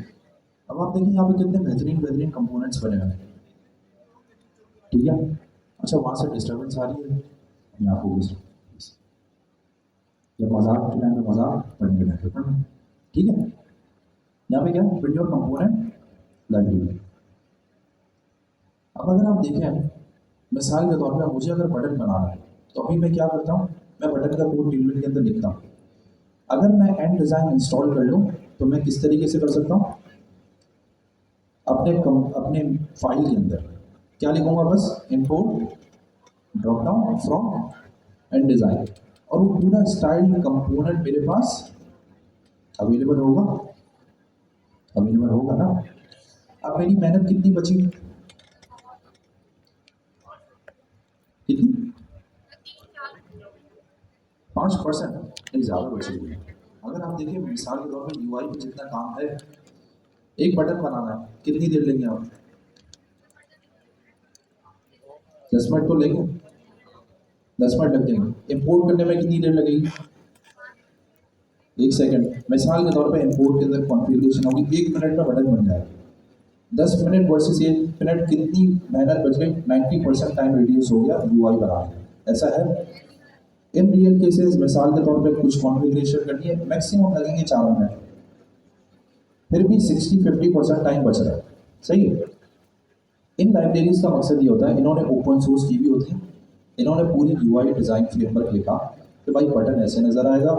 अब आप देखिए यहाँ पे कितने बेहतरीन बेहतरीन कंपोनेंट्स बने हुए हैं, ठीक है। अच्छा, वहाँ से डिस्टर्बेंस आ रही है, यहाँ फोकस, जब मजाक के टाइम पे मजाक, पढ़ने के टाइम पे पढ़ना, ठीक है। यहाँ पे क्या है? Build your component library. अब अगर आप देखें, मिसाल के तौर पे मुझे अगर बटन बनाना है, तो अभी मैं क्या करता हूँ, मैं बटन का कोड टेलमेंट के अंदर लिखता हूँ। अगर मैं एंड डिज़ाइन इंस्टॉल कर लूँ तो मैं किस तरीके से कर सकता हूँ? अपने फाइल के अंदर क्या लिखूंगा? बस import drop down from and design, और वो पूरा स्टाइल कंपोनेंट मेरे पास अवेलेबल होगा, अवेलेबल होगा ना। अब मेरी मेहनत कितनी बची, कितनी, 5%, नहीं ज़्यादा बचेगी। अगर आप देखिए मिसाल के तौर पर यूआई में जितना काम है, एक बटन बनाना है कितनी देर लेंगे आप, 10 मिनट तो लेंगे, 10 मिनट लग जाएंगे। इंपोर्ट करने में कितनी देर लगेगी, 1 सेकंड। मिसाल के तौर पे इंपोर्ट के अंदर कॉन्फ़िगरेशन होगी, 1 मिनट में बटन बन जाएगा। 10 मिनट वर्सेस 1 मिनट, कितनी मेहनत बच गई, 90% टाइम रिड्यूस हो गया यूआई बनाने, ऐसा है। इन रियल केसेस मिसाल के तौर पे कुछ कॉन्फ़िगरेशन करनी है, मैक्सिमम लगेंगे 4 मिनट, फिर भी 60-50% टाइम बच रहा है, सही है। इन लाइब्रेरीज का मकसद ये होता है, इन्होंने ओपन सोर्स की भी होती है, इन्होंने पूरी यूआई डिज़ाइन फ्रेमवर्क लिखा कि भाई बटन ऐसे नज़र आएगा,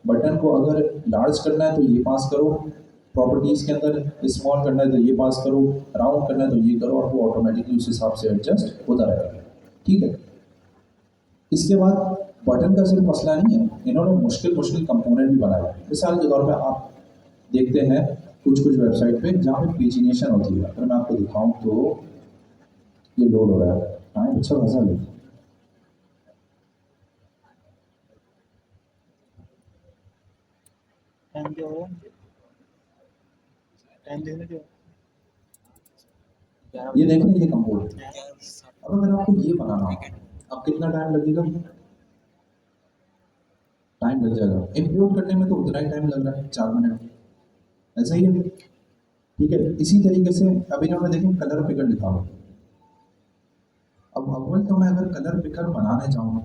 बटन को अगर लार्ज करना है तो ये पास करो, प्रॉपर्टीज़ के अंदर स्मॉल करना है तो ये पास करो, राउंड करना है तो ये करो, और वो ऑटोमेटिकली उस हिसाब से एडजस्ट होता रहेगा, ठीक है। इसके बाद बटन का सिर्फ मसला नहीं है, इन्होंने मुश्किल मुश्किल कंपोनेंट भी बनाए। मिसाल के तौर पे आप देखते हैं कुछ कुछ वेबसाइट पे जहाँ पे पेजिनेशन होती है, अगर मैं आपको दिखाऊं तो ये लोड हो रहा है, हाँ अच्छा खासा है। टाइम क्या हो रहा है, टाइम देखने दो। ये देख रहे हैं ये कंपोनेंट, अब अगर आपको ये बनाना हो, अब कितना टाइम लगेगा, टाइम लग जाएगा। इंपोर्ट करने में तो उतना ही टाइम लग रहा है, 4 मिनट, ऐसा ही है, ठीक है। इसी तरीके से अभी ना मैं देखूँ कलर पिकर लिखा हुआ, अब अव्वल तो मैं अगर कलर पिकर बनाने जाऊँ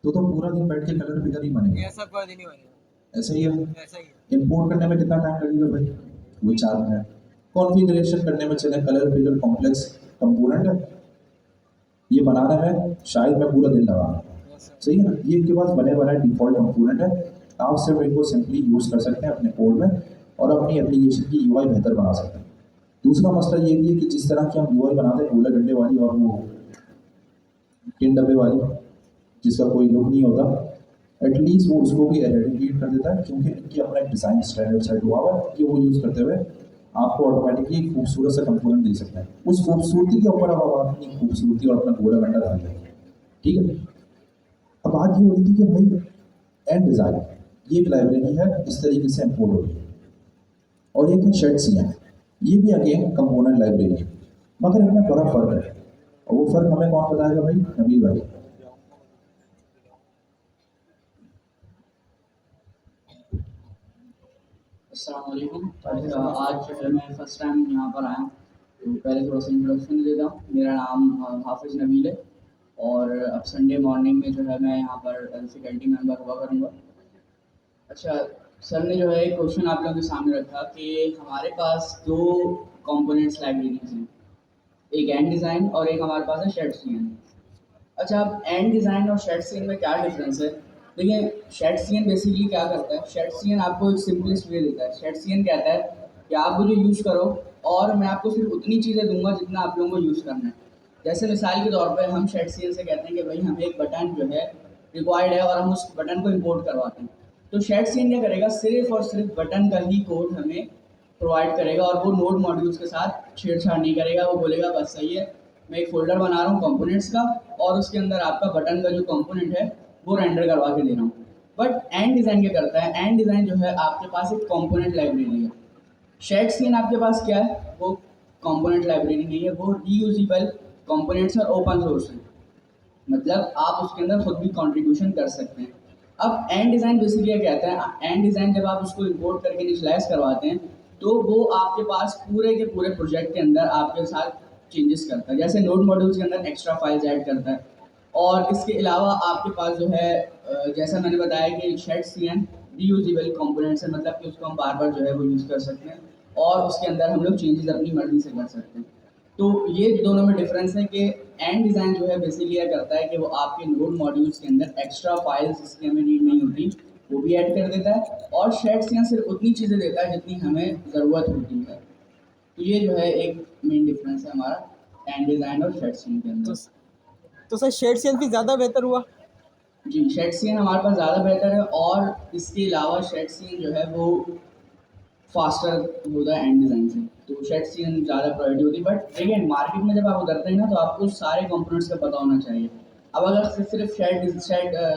तो पूरा दिन बैठ के कलर पिकर ही बनेगा, ऐसा कोई दिन नहीं बनेगा, ऐसा ही है। ऐसा ही है। इंपोर्ट करने में कितना टाइम लगेगा भाई, वो 4 मिनट। कॉन्फ़िगरेशन करने में चले, कलर पिकर कॉम्प्लेक्स कंपोनेंट है, ये बनाने में शायद मैं पूरा दिन लगाऊंगा, सही है ना। ये इनके पास बने बनाए डिफ़ॉल्ट कंपोनेंट है, आप सिर्फ इनको सिंपली यूज़ कर सकते हैं अपने कोड में और अपनी एप्लीकेशन की यूआई बेहतर बना सकते हैं। दूसरा मसला ये भी है कि जिस तरह की हम यूआई बनाते हैं गोले गड्ढे वाली और वो टिन डब्बे वाली, जिसका कोई लुक नहीं होता, एटलीस्ट वो उसको भी एरेडिकेट कर देता है, क्योंकि इनकी अपना एक डिज़ाइन स्टैंडर्ड सेट हुआ हुआ है कि वो यूज़ करते हुए आपको ऑटोमेटिकली एक खूबसूरत सा कंपोनेंट दे सकते हैं। उस खूबसूरती के ऊपर अब आप अपनी खूबसूरती और अपना गोला गंडा डाल दें, ठीक है। अब बात ये हो रही थी कि भाई एंड डिज़ाइन, ये एक लाइब्रेरी है, इस तरीके से इंपोर्ट हो रही है, और एक शेड्सियाँ, ये भी अगेन कंपोनेंट लाइब्रेरी है, मगर इनमें बड़ा फ़र्क है, और वो फ़र्क हमें कौन बताएगा भाई, नबील भाई। अस्सलाम वालेकुम। आज जो है मैं फ़र्स्ट टाइम यहाँ पर आया हूँ, तो पहले थोड़ा सा इंट्रोडक्शन देता हूँ। मेरा नाम हाफिज़ नबील है, और अब संडे मॉर्निंग में जो है मैं यहाँ पर फैकल्टी मेंबर हुआ करूँगा। अच्छा, सर ने जो है एक क्वेश्चन आप लोगों के सामने रखा कि हमारे पास 2 कंपोनेंट्स लाइब्रेरीज हैं, एक एंड डिज़ाइन और एक हमारे पास है शेड्सियन। अच्छा, अब एंड डिज़ाइन और शेड्सियन में क्या डिफरेंस है? देखिए, शेड्सियन बेसिकली क्या करता है, शेड्सियन आपको एक सिंपलेस्ट वे देता है। शेड्सियन कहता है कि आप मुझे यूज़ करो और मैं आपको सिर्फ उतनी चीज़ें दूंगा जितना आप लोगों को यूज़ करना है। जैसे मिसाल के तौर पे हम शेड्सियन से कहते हैं कि भाई हमें एक बटन जो है रिक्वायर्ड है और हम उस बटन को इंपोर्ट करवाते हैं, तो शेड्सियन क्या करेगा, सिर्फ और सिर्फ बटन का ही कोड हमें प्रोवाइड करेगा और वो नोड मॉड्यूल्स के साथ छेड़छाड़ नहीं करेगा। वो बोलेगा बस सही है, मैं एक फ़ोल्डर बना रहा हूँ कंपोनेंट्स का और उसके अंदर आपका बटन का जो कंपोनेंट है वो रेंडर करवा के दे रहा हूँ। बट एंड डिज़ाइन क्या करता है, एंड डिज़ाइन जो है आपके पास एक कंपोनेंट लाइब्रेरी है। शेड्सियन आपके पास क्या है, वो कंपोनेंट लाइब्रेरी नहीं है, वो रीयूजेबल कंपोनेंट्स और ओपन सोर्स है, मतलब आप उसके अंदर खुद भी कंट्रीब्यूशन कर सकते हैं। अब एंड डिज़ाइन बेसिकली क्या कहता है, एंड डिज़ाइन जब आप उसको इंपोर्ट करके इनिशियलाइज करवाते हैं तो वो आपके पास पूरे के पूरे प्रोजेक्ट के अंदर आपके साथ चेंजेस करता है। जैसे नोड मॉड्यूल्स के अंदर एक्स्ट्रा फाइल्स ऐड करता है, और इसके अलावा आपके पास जो है जैसा मैंने बताया कि शेड्सियन रीयूजेबल कंपोनेंट्स है, मतलब कि उसको हम बार बार जो है वो यूज़ कर सकते हैं और उसके अंदर हम लोग चेंजेस अपनी मर्जी से कर सकते हैं। तो ये दोनों में डिफरेंस है कि एंड डिज़ाइन जो है बेसिकली क्या करता है कि वो आपके नोड मॉड्यूल्स के अंदर एक्स्ट्रा फाइल्स जिसकी हमें नीड नहीं होती वो भी ऐड कर देता है, और शेड्सियन सिर्फ उतनी चीज़ें देता है जितनी हमें ज़रूरत होती है। तो ये जो है एक मेन डिफरेंस है हमारा एंड डिज़ाइन और शेड्सियन के अंदर। तो सर शेड सीएन भी ज़्यादा बेहतर हुआ। जी, शेड सीन हमारे पास ज़्यादा बेहतर है, और इसके अलावा शेड सीन जो है वो फास्टर होता है एंड डिज़ाइन से, तो शेड सीन ज़्यादा प्रायोरिटी होती है। बट अगेन मार्केट में जब आप उतरते हैं ना, तो आपको सारे कंपोनेंट्स का पता होना चाहिए। अब अगर सिर्फ शेड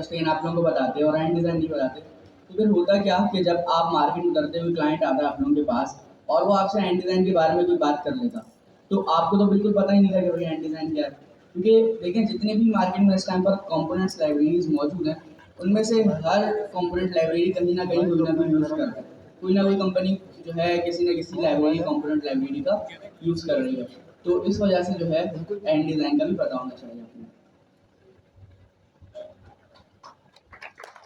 स्टेन आप लोगों को बताते हैं और एंड डिज़ाइन नहीं बताते, तो फिर होता क्या कि जब आप मार्केट में उतरते हुए क्लाइंट आता है आप लोगों के पास और वो आपसे एंड डिज़ाइन के बारे में कोई बात कर लेता, तो आपको तो बिल्कुल पता ही नहीं था कि भाई एंड डिज़ाइन क्या है। क्योंकि देखिए जितने भी मार्केट में इस टाइम पर कंपोनेंट्स लाइब्रेरीज मौजूद हैं, उनमें से हर कंपोनेंट लाइब्रेरी कहीं ना कहीं कोई ना कोई यूज़ करता है। कोई ना कोई कंपनी जो है किसी न किसी लाइब्रेरी कंपोनेंट लाइब्रेरी का यूज़ कर रही है। तो इस वजह से जो है एंड डिज़ाइन का भी पता होना चाहिए आपको।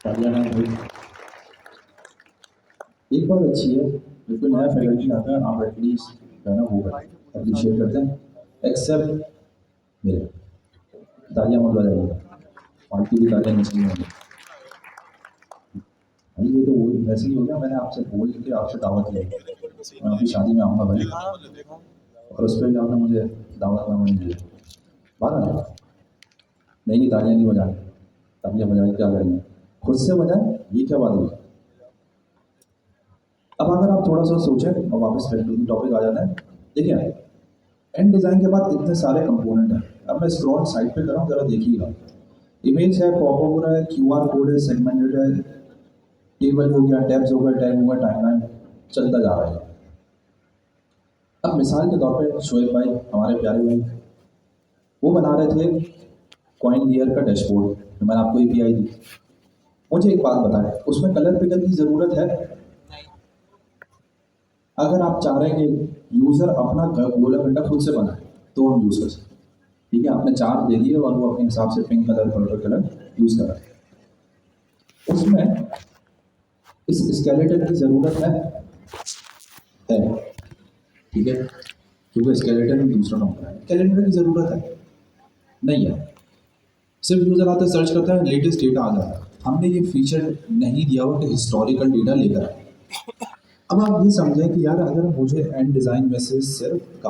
तालियां हैं भाई। एक बात अच्छी है, बिल्कुल नया फैकल्टी आता है, आप एटलीस्ट है ना वो अप्रिशिएट करते हैं, एक्सेप्ट मेरे। तालियां मत बजाइए, फालतू की तालियां नहीं चाहिए मुझे। भाई ये तो वो वैसे ही हो गया, मैंने आपसे बोल के आपसे दावत ली, मैं आपकी शादी में आऊँगा भाई, और उस पर भी आपने मुझे दावतनामा नहीं दिया। बात आ नहीं, तालियां नहीं बजानी, तालियां बजाने क्या करेंगे, खुद से बजाएं, ये क्या बात हुई। अब अगर आप थोड़ा सा सोचें और वापस टॉपिक आ जाता है, देखिए एंड डिज़ाइन के बाद इतने सारे कंपोनेंट हैं। अब मैं स्क्रॉल साइड पे कर रहा हूँ, ज़रा देखिएगा, इमेज है, पॉपअप है, क्यूआर कोड है, सेगमेंटेड है, टेबल हो गया, टैब्स हो गया, टैग हो गया, टाइमलाइन चलता जा रहा है। अब मिसाल के तौर पे शोएब भाई, हमारे प्यारे भाई, वो बना रहे थे कॉइन लेयर का डैशबोर्ड, तो मैंने आपको API दी। मुझे एक बात बताएं, उसमें कलर पिकर की ज़रूरत है? अगर आप चाह रहे हैं कि यूज़र अपना गोला गड्ढा खुद से बनाए, तो हम यूज़ कर सकते हैं। ठीक है, आपने चार्ट दे दिए और वो अपने हिसाब से pink colour, purple colour use कर रहा है। उसमें इस स्केलेटन की ज़रूरत है, ठीक है, क्योंकि स्केलेटन में दूसरा नंबर है, कैलेंडर की ज़रूरत है नहीं है। सिर्फ यूज़र आता है, सर्च करता है, लेटेस्ट डेटा आ जाता है। हमने ये फीचर नहीं दिया हुआ कि हिस्टोरिकल डेटा लेकर आए। अब आप ये समझें कि यार अगर मुझे एंड डिज़ाइन में से सिर्फ